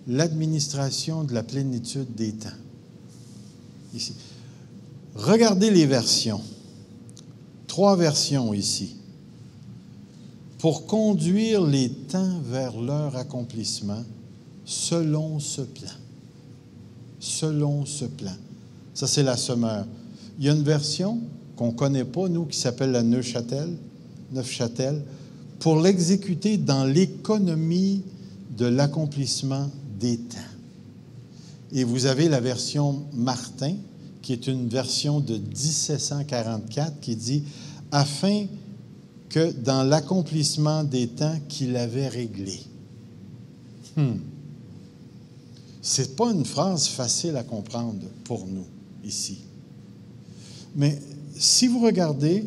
L'administration de la plénitude des temps. Ici. Regardez les versions. 3 versions ici. Pour conduire les temps vers leur accomplissement selon ce plan. Selon ce plan. Ça, c'est la Semeur. Il y a une version qu'on ne connaît pas, nous, qui s'appelle la Neufchâtel, pour l'exécuter dans l'économie de l'accomplissement des temps. Et vous avez la version Martin, qui est une version de 1744, qui dit « afin que dans l'accomplissement des temps qu'il avait réglés ». Ce n'est pas une phrase facile à comprendre pour nous, ici. Mais si vous regardez,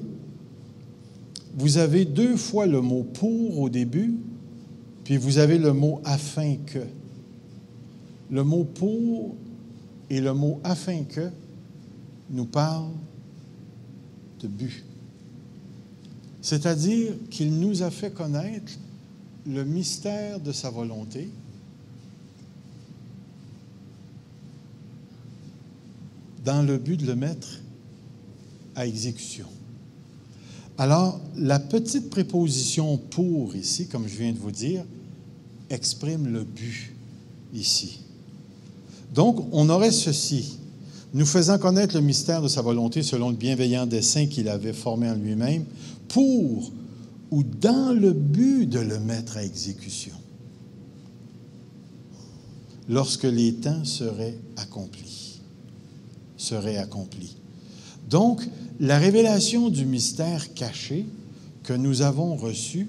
vous avez 2 fois le mot « pour » au début, puis vous avez le mot « afin que ». Le mot « pour » et le mot « afin que » nous parlent de but. C'est-à-dire qu'il nous a fait connaître le mystère de sa volonté, dans le but de le mettre à exécution. Alors, la petite préposition « pour » ici, comme je viens de vous dire, exprime le but ici. Donc, on aurait ceci. Nous faisant connaître le mystère de sa volonté selon le bienveillant dessein qu'il avait formé en lui-même, pour ou dans le but de le mettre à exécution, lorsque les temps seraient accomplis. Donc, la révélation du mystère caché que nous avons reçu,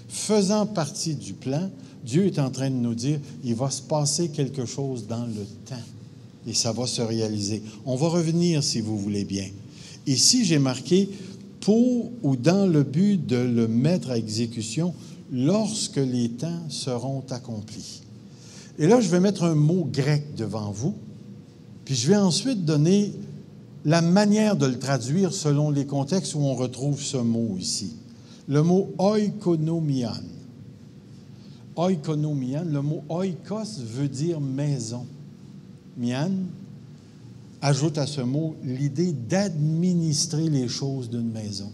faisant partie du plan, Dieu est en train de nous dire, il va se passer quelque chose dans le temps et ça va se réaliser. On va revenir, si vous voulez bien. Ici, j'ai marqué pour ou dans le but de le mettre à exécution lorsque les temps seront accomplis. Et là, je vais mettre un mot grec devant vous, puis je vais ensuite donner la manière de le traduire selon les contextes où on retrouve ce mot ici. Le mot oikonomian. Oikonomian, le mot oikos veut dire maison. Mian ajoute à ce mot l'idée d'administrer les choses d'une maison.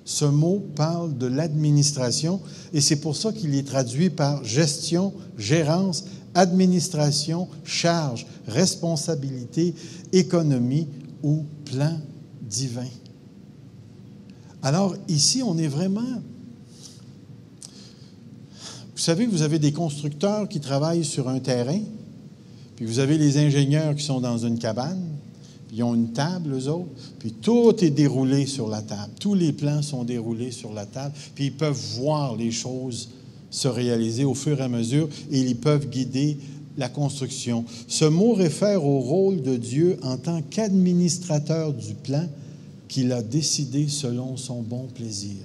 Ce mot parle de l'administration et c'est pour ça qu'il est traduit par gestion, gérance, administration, charge, responsabilité, économie ou plan divin. Alors ici, on est vraiment... Vous savez que vous avez des constructeurs qui travaillent sur un terrain, puis vous avez les ingénieurs qui sont dans une cabane, puis ils ont une table, eux autres, puis tout est déroulé sur la table. Tous les plans sont déroulés sur la table, puis ils peuvent voir les choses se réaliser au fur et à mesure, et ils peuvent guider la construction. Ce mot réfère au rôle de Dieu en tant qu'administrateur du plan qu'il a décidé selon son bon plaisir.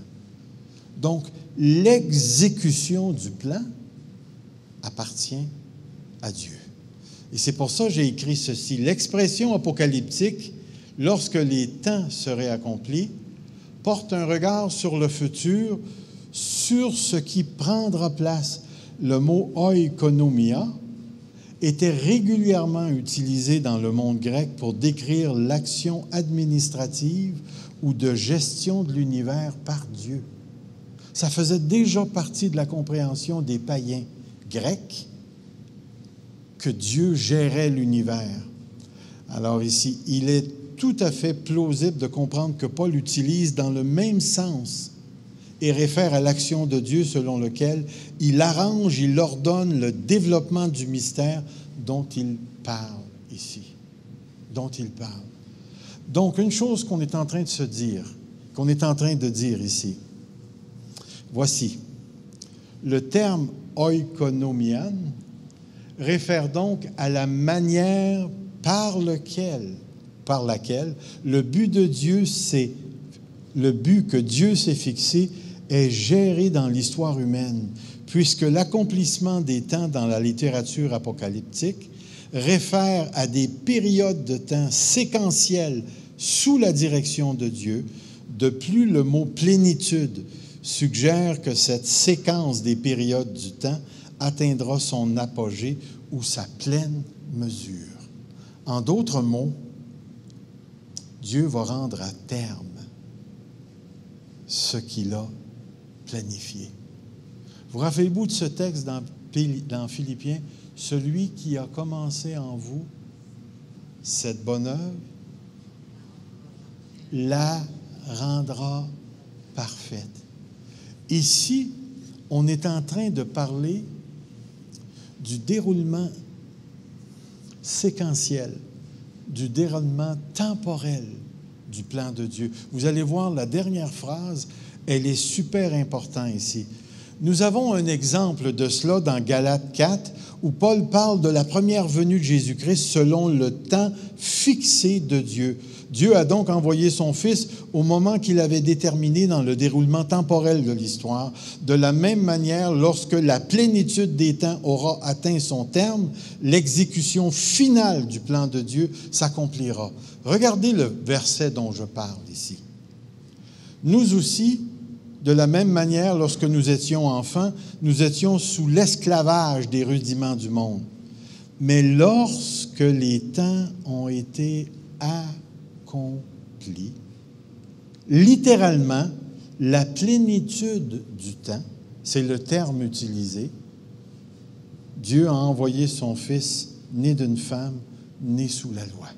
Donc, l'exécution du plan appartient à Dieu. Et c'est pour ça que j'ai écrit ceci. L'expression apocalyptique, lorsque les temps seraient accomplis, porte un regard sur le futur sur ce qui prendra place. Le mot oikonomia était régulièrement utilisé dans le monde grec pour décrire l'action administrative ou de gestion de l'univers par Dieu. Ça faisait déjà partie de la compréhension des païens grecs que Dieu gérait l'univers. Alors ici, il est tout à fait plausible de comprendre que Paul utilise dans le même sens et réfère à l'action de Dieu selon lequel il arrange, il ordonne le développement du mystère dont il parle ici. Dont il parle. Donc, une chose qu'on est en train de se dire, qu'on est en train de dire ici, voici, le terme oikonomian réfère donc à la manière par laquelle le but de Dieu, le but que Dieu s'est fixé est géré dans l'histoire humaine, puisque l'accomplissement des temps dans la littérature apocalyptique réfère à des périodes de temps séquentielles sous la direction de Dieu. De plus, le mot plénitude suggère que cette séquence des périodes du temps atteindra son apogée ou sa pleine mesure. En d'autres mots, Dieu va rendre à terme ce qu'il a planifié. Vous rappelez-vous de ce texte dans Philippiens? Celui qui a commencé en vous cette bonne œuvre la rendra parfaite. Ici, on est en train de parler du déroulement séquentiel, du déroulement temporel du plan de Dieu. Vous allez voir, la dernière phrase, elle est super importante ici. Nous avons un exemple de cela dans Galates 4, où Paul parle de la première venue de Jésus-Christ selon le temps fixé de Dieu. Dieu a donc envoyé son Fils au moment qu'il avait déterminé dans le déroulement temporel de l'histoire. De la même manière, lorsque la plénitude des temps aura atteint son terme, l'exécution finale du plan de Dieu s'accomplira. Regardez le verset dont je parle ici. Nous aussi, de la même manière, lorsque nous étions enfants, nous étions sous l'esclavage des rudiments du monde. Mais lorsque les temps ont été accomplis, littéralement, la plénitude du temps, c'est le terme utilisé, Dieu a envoyé son Fils, né d'une femme, né sous la loi.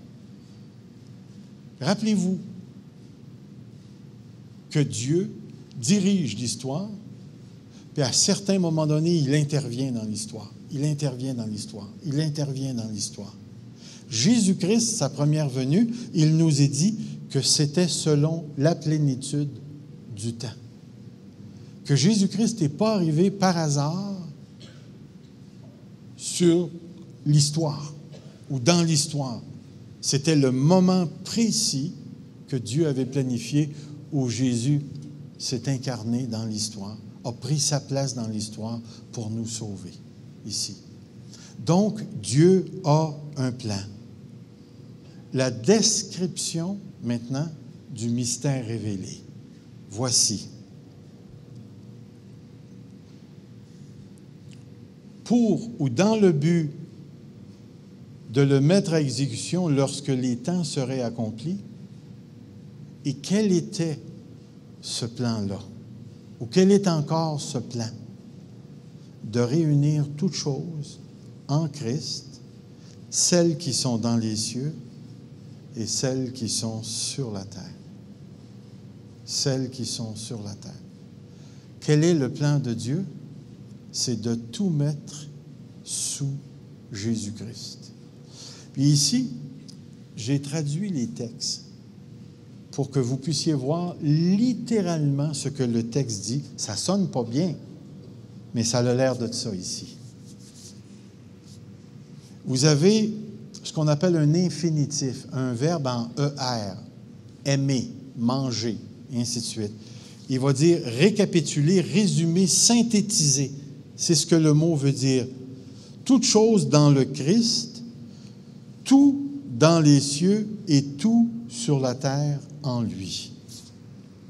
Rappelez-vous que Dieu dirige l'histoire, puis à certains moments donnés, il intervient dans l'histoire. Il intervient dans l'histoire. Il intervient dans l'histoire. Jésus-Christ, sa première venue, il nous est dit que c'était selon la plénitude du temps. Que Jésus-Christ n'est pas arrivé par hasard sur l'histoire ou dans l'histoire. C'était le moment précis que Dieu avait planifié où Jésus s'est incarné dans l'histoire, a pris sa place dans l'histoire pour nous sauver ici. Donc, Dieu a un plan. La description, maintenant, du mystère révélé. Voici. Pour ou dans le but de le mettre à exécution lorsque les temps seraient accomplis. Et quel était ce plan-là? Ou quel est encore ce plan? De réunir toutes choses en Christ, celles qui sont dans les cieux et celles qui sont sur la terre. Celles qui sont sur la terre. Quel est le plan de Dieu? C'est de tout mettre sous Jésus-Christ. Puis ici, j'ai traduit les textes pour que vous puissiez voir littéralement ce que le texte dit. Ça ne sonne pas bien, mais ça a l'air de ça ici. Vous avez ce qu'on appelle un infinitif, un verbe en ER, aimer, manger, et ainsi de suite. Il va dire récapituler, résumer, synthétiser. C'est ce que le mot veut dire. Toute chose dans le Christ, tout dans les cieux et tout sur la terre en lui.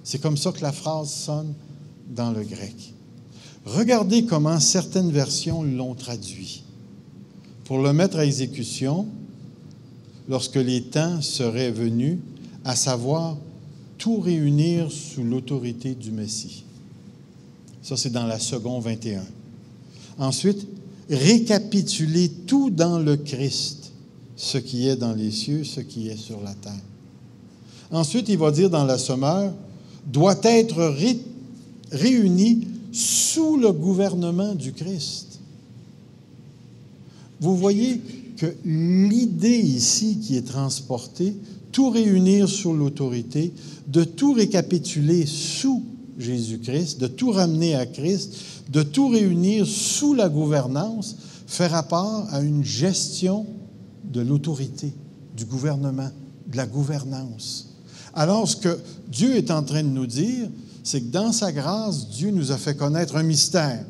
C'est comme ça que la phrase sonne dans le grec. Regardez comment certaines versions l'ont traduit. Pour le mettre à exécution, lorsque les temps seraient venus, à savoir tout réunir sous l'autorité du Messie. Ça, c'est dans la seconde 21. Ensuite, récapituler tout dans le Christ, ce qui est dans les cieux, ce qui est sur la terre. Ensuite, il va dire dans la Sommeur, doit être réuni sous le gouvernement du Christ. Vous voyez que l'idée ici qui est transportée, tout réunir sous l'autorité, de tout récapituler sous Jésus-Christ, de tout ramener à Christ, de tout réunir sous la gouvernance, fait rapport à une gestion de l'autorité, du gouvernement, de la gouvernance. Alors, ce que Dieu est en train de nous dire, c'est que dans sa grâce, Dieu nous a fait connaître un mystère.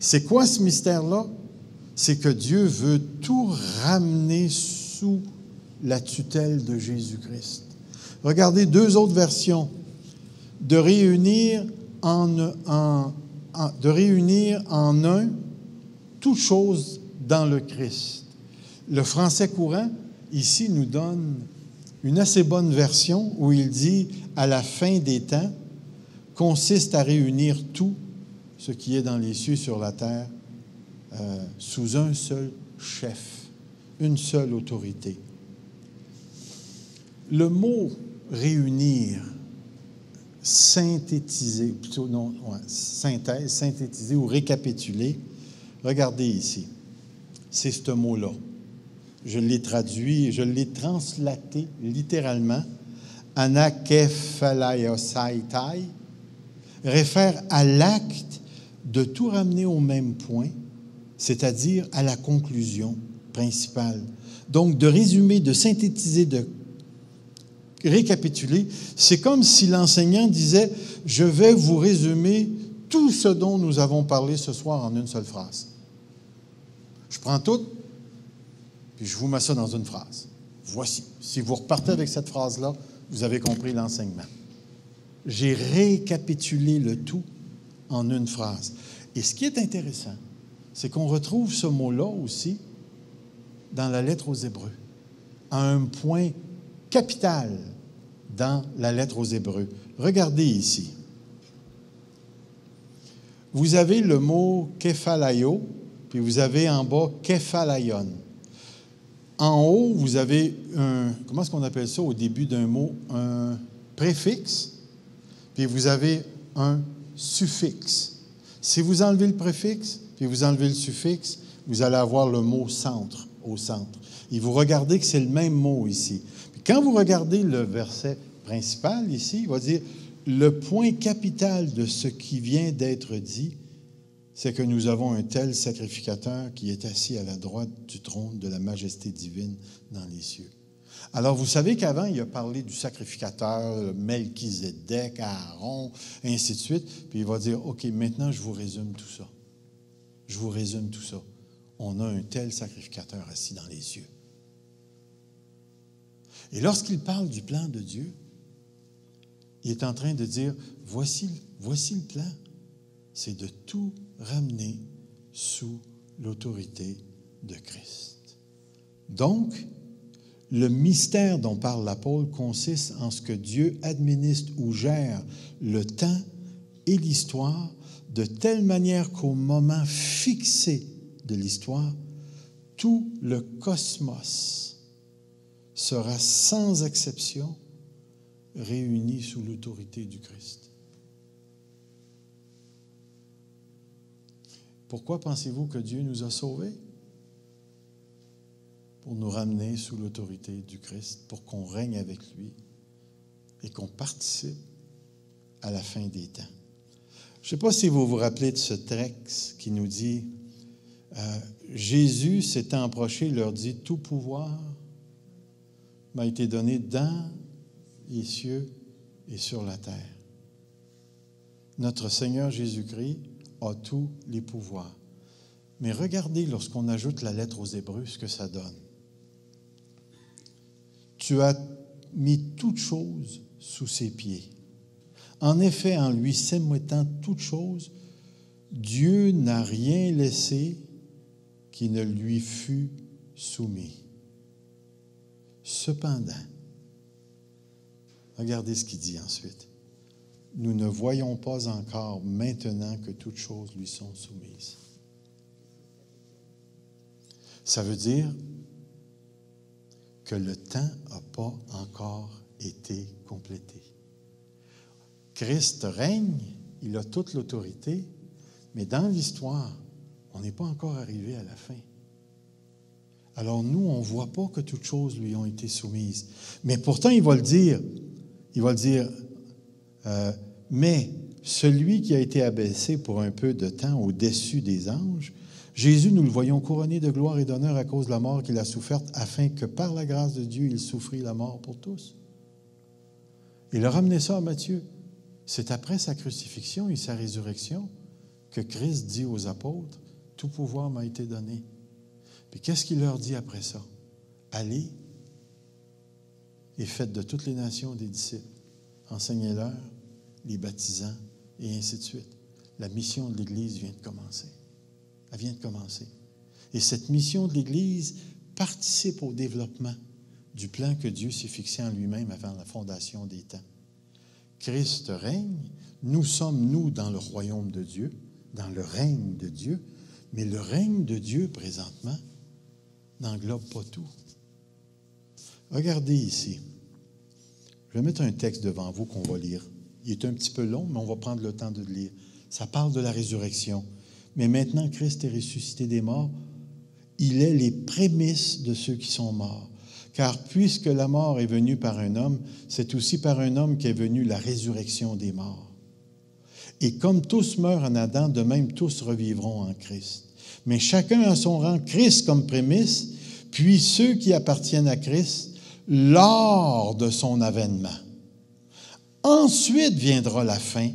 C'est quoi ce mystère-là? C'est que Dieu veut tout ramener sous la tutelle de Jésus-Christ. Regardez deux autres versions. De réunir en un toute chose dans le Christ. Le français courant, ici, nous donne une assez bonne version où il dit « à la fin des temps » consiste à réunir tout ce qui est dans les cieux sur la terre sous un seul chef, une seule autorité. Le mot « réunir », synthétiser, plutôt non, ouais, synthèse, synthétiser ou récapituler, regardez ici, c'est ce mot-là. Je l'ai traduit, je l'ai translaté littéralement, anakephalaiosaïtai, réfère à l'acte de tout ramener au même point, c'est-à-dire à la conclusion principale. Donc, de résumer, de synthétiser, de récapituler, c'est comme si l'enseignant disait « Je vais vous résumer tout ce dont nous avons parlé ce soir en une seule phrase. Je prends tout, puis je vous mets ça dans une phrase. Voici. Si vous repartez avec cette phrase-là, vous avez compris l'enseignement. J'ai récapitulé le tout en une phrase. Et ce qui est intéressant, c'est qu'on retrouve ce mot-là aussi dans la lettre aux Hébreux, à un point capital dans la lettre aux Hébreux. Regardez ici. Vous avez le mot « kephalaio », puis vous avez en bas « kephalaion ». En haut, vous avez un, comment est-ce qu'on appelle ça au début d'un mot? Un préfixe, puis vous avez un suffixe. Si vous enlevez le préfixe, puis vous enlevez le suffixe, vous allez avoir le mot « centre » au centre. Et vous regardez que c'est le même mot ici. Puis quand vous regardez le verset principal ici, il va dire « Le point capital de ce qui vient d'être dit, c'est que nous avons un tel sacrificateur qui est assis à la droite du trône de la majesté divine dans les cieux. » Alors, vous savez qu'avant, il a parlé du sacrificateur, Melchizedek, Aaron, et ainsi de suite. Puis il va dire, OK, maintenant, je vous résume tout ça. Je vous résume tout ça. On a un tel sacrificateur assis dans les cieux. Et lorsqu'il parle du plan de Dieu, il est en train de dire, voici le plan. C'est de tout ramener sous l'autorité de Christ. Donc, le mystère dont parle l'apôtre consiste en ce que Dieu administre ou gère le temps et l'histoire de telle manière qu'au moment fixé de l'histoire, tout le cosmos sera sans exception réuni sous l'autorité du Christ. Pourquoi pensez-vous que Dieu nous a sauvés? Pour nous ramener sous l'autorité du Christ, pour qu'on règne avec lui et qu'on participe à la fin des temps. Je ne sais pas si vous vous rappelez de ce texte qui nous dit Jésus s'étant approché, leur dit « Tout pouvoir m'a été donné dans les cieux et sur la terre. » Notre Seigneur Jésus-Christ a tous les pouvoirs. Mais regardez, lorsqu'on ajoute la lettre aux Hébreux, ce que ça donne. Tu as mis toutes choses sous ses pieds. En effet, en lui soumettant toutes choses, Dieu n'a rien laissé qui ne lui fût soumis. Cependant, regardez ce qu'il dit ensuite. Nous ne voyons pas encore maintenant que toutes choses lui sont soumises. Ça veut dire que le temps n'a pas encore été complété. Christ règne, il a toute l'autorité, mais dans l'histoire, on n'est pas encore arrivé à la fin. Alors nous, on ne voit pas que toutes choses lui ont été soumises. Mais pourtant, il va le dire. Il va le dire, mais celui qui a été abaissé pour un peu de temps au-dessus des anges, Jésus, nous le voyons couronné de gloire et d'honneur à cause de la mort qu'il a soufferte, afin que par la grâce de Dieu, il souffrit la mort pour tous. Il a ramené ça à Matthieu. C'est après sa crucifixion et sa résurrection que Christ dit aux apôtres, « Tout pouvoir m'a été donné. » Puis qu'est-ce qu'il leur dit après ça? « Allez et faites de toutes les nations des disciples. Enseignez-leur, les baptisant, et ainsi de suite. » La mission de l'Église vient de commencer. Elle vient de commencer. Et cette mission de l'Église participe au développement du plan que Dieu s'est fixé en lui-même avant la fondation des temps. Christ règne, nous sommes, nous, dans le royaume de Dieu, dans le règne de Dieu, mais le règne de Dieu, présentement, n'englobe pas tout. Regardez ici. Je vais mettre un texte devant vous qu'on va lire. Il est un petit peu long, mais on va prendre le temps de le lire. Ça parle de la résurrection. Mais maintenant, Christ est ressuscité des morts. Il est les prémices de ceux qui sont morts. Car puisque la mort est venue par un homme, c'est aussi par un homme qu'est venue la résurrection des morts. Et comme tous meurent en Adam, de même tous revivront en Christ. Mais chacun à son rang, Christ comme prémisse, puis ceux qui appartiennent à Christ lors de son avènement. Ensuite viendra la fin,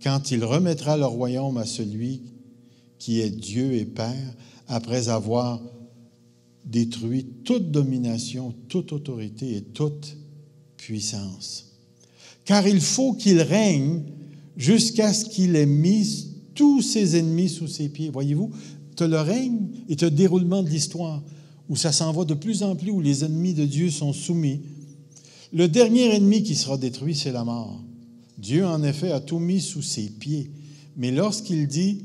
quand il remettra le royaume à celui qui est Dieu et Père, après avoir détruit toute domination, toute autorité et toute puissance. Car il faut qu'il règne jusqu'à ce qu'il ait mis tous ses ennemis sous ses pieds. Voyez-vous, tu as le règne et tu as le déroulement de l'histoire, où ça s'en va de plus en plus, où les ennemis de Dieu sont soumis. Le dernier ennemi qui sera détruit, c'est la mort. Dieu, en effet, a tout mis sous ses pieds. Mais lorsqu'il dit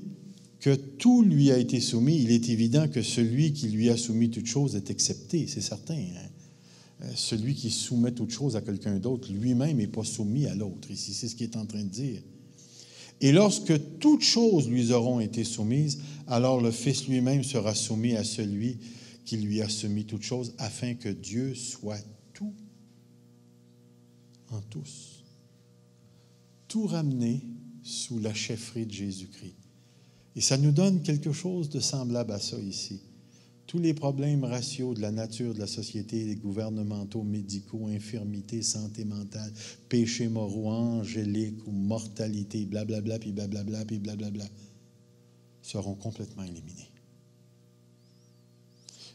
que tout lui a été soumis, il est évident que celui qui lui a soumis toute chose est accepté, c'est certain. Hein? Celui qui soumet toute chose à quelqu'un d'autre, lui-même n'est pas soumis à l'autre. Ici, c'est ce qu'il est en train de dire. Et lorsque toutes choses lui auront été soumises, alors le Fils lui-même sera soumis à celui qui lui a soumis toutes choses, afin que Dieu soit tout en tous. Tout ramené sous la chefferie de Jésus-Christ. Et ça nous donne quelque chose de semblable à ça ici. Tous les problèmes raciaux de la nature de la société, les gouvernementaux, médicaux, infirmités, santé mentale, péchés moraux, angéliques ou mortalité, blablabla, puis blablabla, puis blablabla, seront complètement éliminés.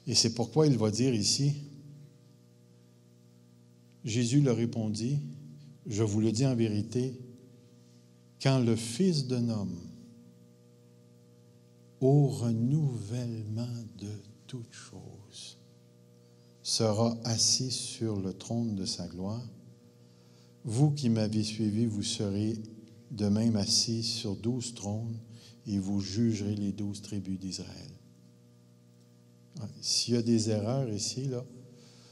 Et c'est pourquoi il va dire ici, Jésus leur répondit, « Je vous le dis en vérité, quand le Fils d'un homme au renouvellement de toutes choses, sera assis sur le trône de sa gloire. Vous qui m'avez suivi, vous serez de même assis sur 12 trônes et vous jugerez les 12 tribus d'Israël. » S'il y a des erreurs ici, là,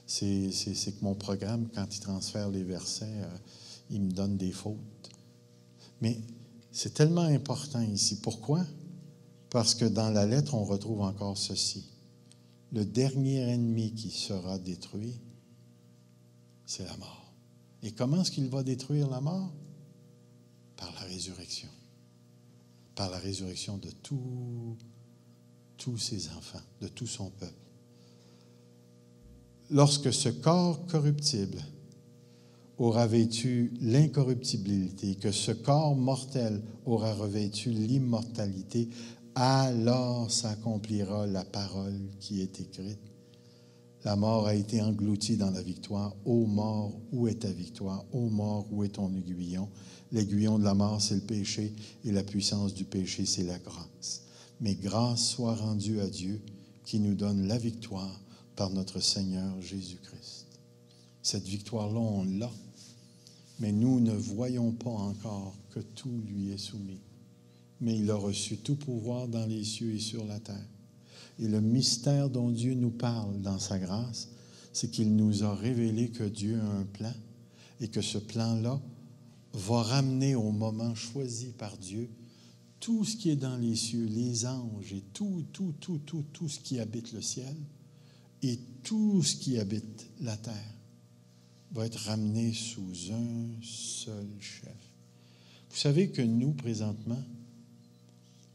c'est que mon programme, quand il transfère les versets, il me donne des fautes. Mais c'est tellement important ici. Pourquoi? Parce que dans la lettre, on retrouve encore ceci. Le dernier ennemi qui sera détruit, c'est la mort. Et comment est-ce qu'il va détruire la mort? Par la résurrection. Par la résurrection de tous ses enfants, de tout son peuple. Lorsque ce corps corruptible aura vêtu l'incorruptibilité, que ce corps mortel aura revêtu l'immortalité, alors s'accomplira la parole qui est écrite. La mort a été engloutie dans la victoire. Ô mort, où est ta victoire? Ô mort, où est ton aiguillon? L'aiguillon de la mort, c'est le péché, et la puissance du péché, c'est la grâce. Mais grâce soit rendue à Dieu qui nous donne la victoire par notre Seigneur Jésus-Christ. Cette victoire-là, on l'a, mais nous ne voyons pas encore que tout lui est soumis. Mais il a reçu tout pouvoir dans les cieux et sur la terre. Et le mystère dont Dieu nous parle dans sa grâce, c'est qu'il nous a révélé que Dieu a un plan et que ce plan-là va ramener au moment choisi par Dieu tout ce qui est dans les cieux, les anges et tout ce qui habite le ciel et tout ce qui habite la terre va être ramené sous un seul chef. Vous savez que nous, présentement,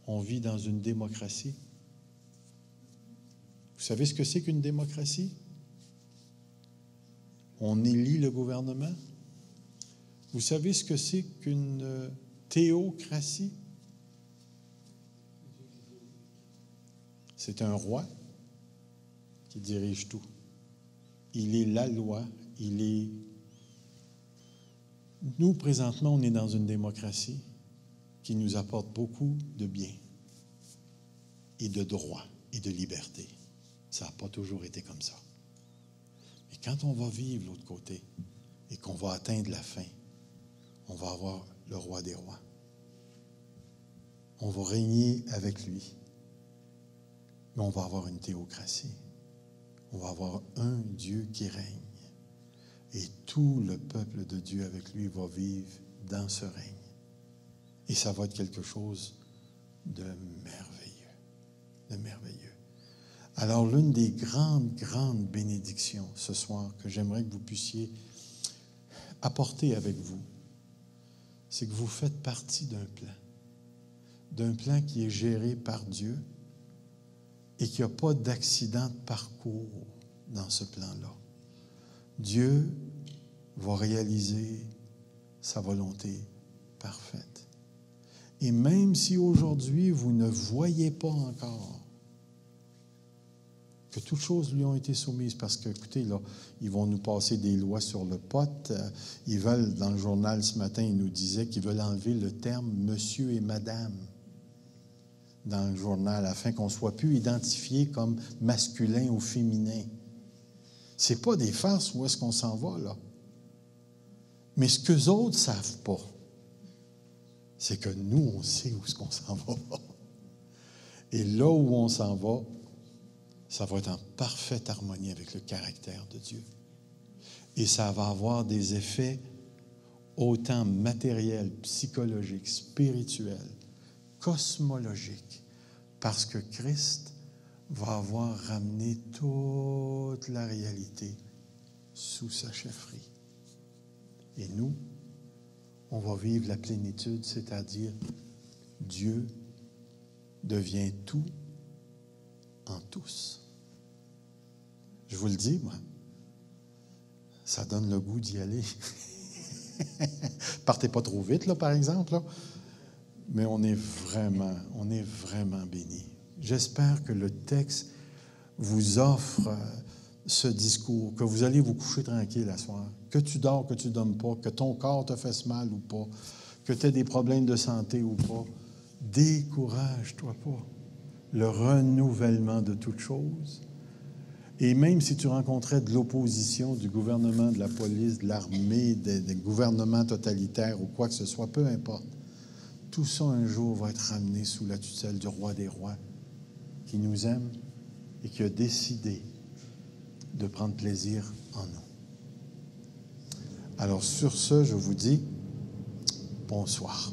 on vit dans une démocratie. Vous savez ce que c'est qu'une démocratie? On élit le gouvernement. Vous savez ce que c'est qu'une théocratie? C'est un roi qui dirige tout. Il est la loi. Nous, présentement, on est dans une démocratie qui nous apporte beaucoup de bien et de droits et de liberté. Ça n'a pas toujours été comme ça. Mais quand on va vivre l'autre côté et qu'on va atteindre la fin, on va avoir le roi des rois. On va régner avec lui. Mais on va avoir une théocratie. On va avoir un Dieu qui règne. Et tout le peuple de Dieu avec lui va vivre dans ce règne. Et ça va être quelque chose de merveilleux. De merveilleux. Alors, l'une des grandes bénédictions ce soir que j'aimerais que vous puissiez apporter avec vous, c'est que vous faites partie d'un plan qui est géré par Dieu et qu'il n'y a pas d'accident de parcours dans ce plan-là. Dieu va réaliser sa volonté parfaite. Et même si aujourd'hui vous ne voyez pas encore que toutes choses lui ont été soumises, parce que, écoutez, là, ils vont nous passer des lois sur le pot. Ils veulent, dans le journal ce matin, ils nous disaient qu'ils veulent enlever le terme « monsieur » et « madame » dans le journal, afin qu'on ne soit plus identifié comme masculin ou féminin. Ce n'est pas des farces où est-ce qu'on s'en va, là. Mais ce qu'eux autres ne savent pas, c'est que nous, on sait où est-ce qu'on s'en va. Et là où on s'en va, ça va être en parfaite harmonie avec le caractère de Dieu. Et ça va avoir des effets autant matériels, psychologiques, spirituels, cosmologiques, parce que Christ va avoir ramené toute la réalité sous sa chefferie. Et nous, on va vivre la plénitude, c'est-à-dire Dieu devient tout en tous. Je vous le dis, moi, ça donne le goût d'y aller. Partez pas trop vite, là, par exemple, là. Mais on est vraiment bénis. J'espère que le texte vous offre ce discours, que vous allez vous coucher tranquille à soir, que tu dors, que tu ne dormes pas, que ton corps te fasse mal ou pas, que tu aies des problèmes de santé ou pas. Décourage-toi pas. Le renouvellement de toutes choses. Et même si tu rencontrais de l'opposition du gouvernement, de la police, de l'armée, des gouvernements totalitaires ou quoi que ce soit, peu importe, tout ça un jour va être ramené sous la tutelle du roi des rois qui nous aime et qui a décidé de prendre plaisir en nous. Alors sur ce, je vous dis bonsoir.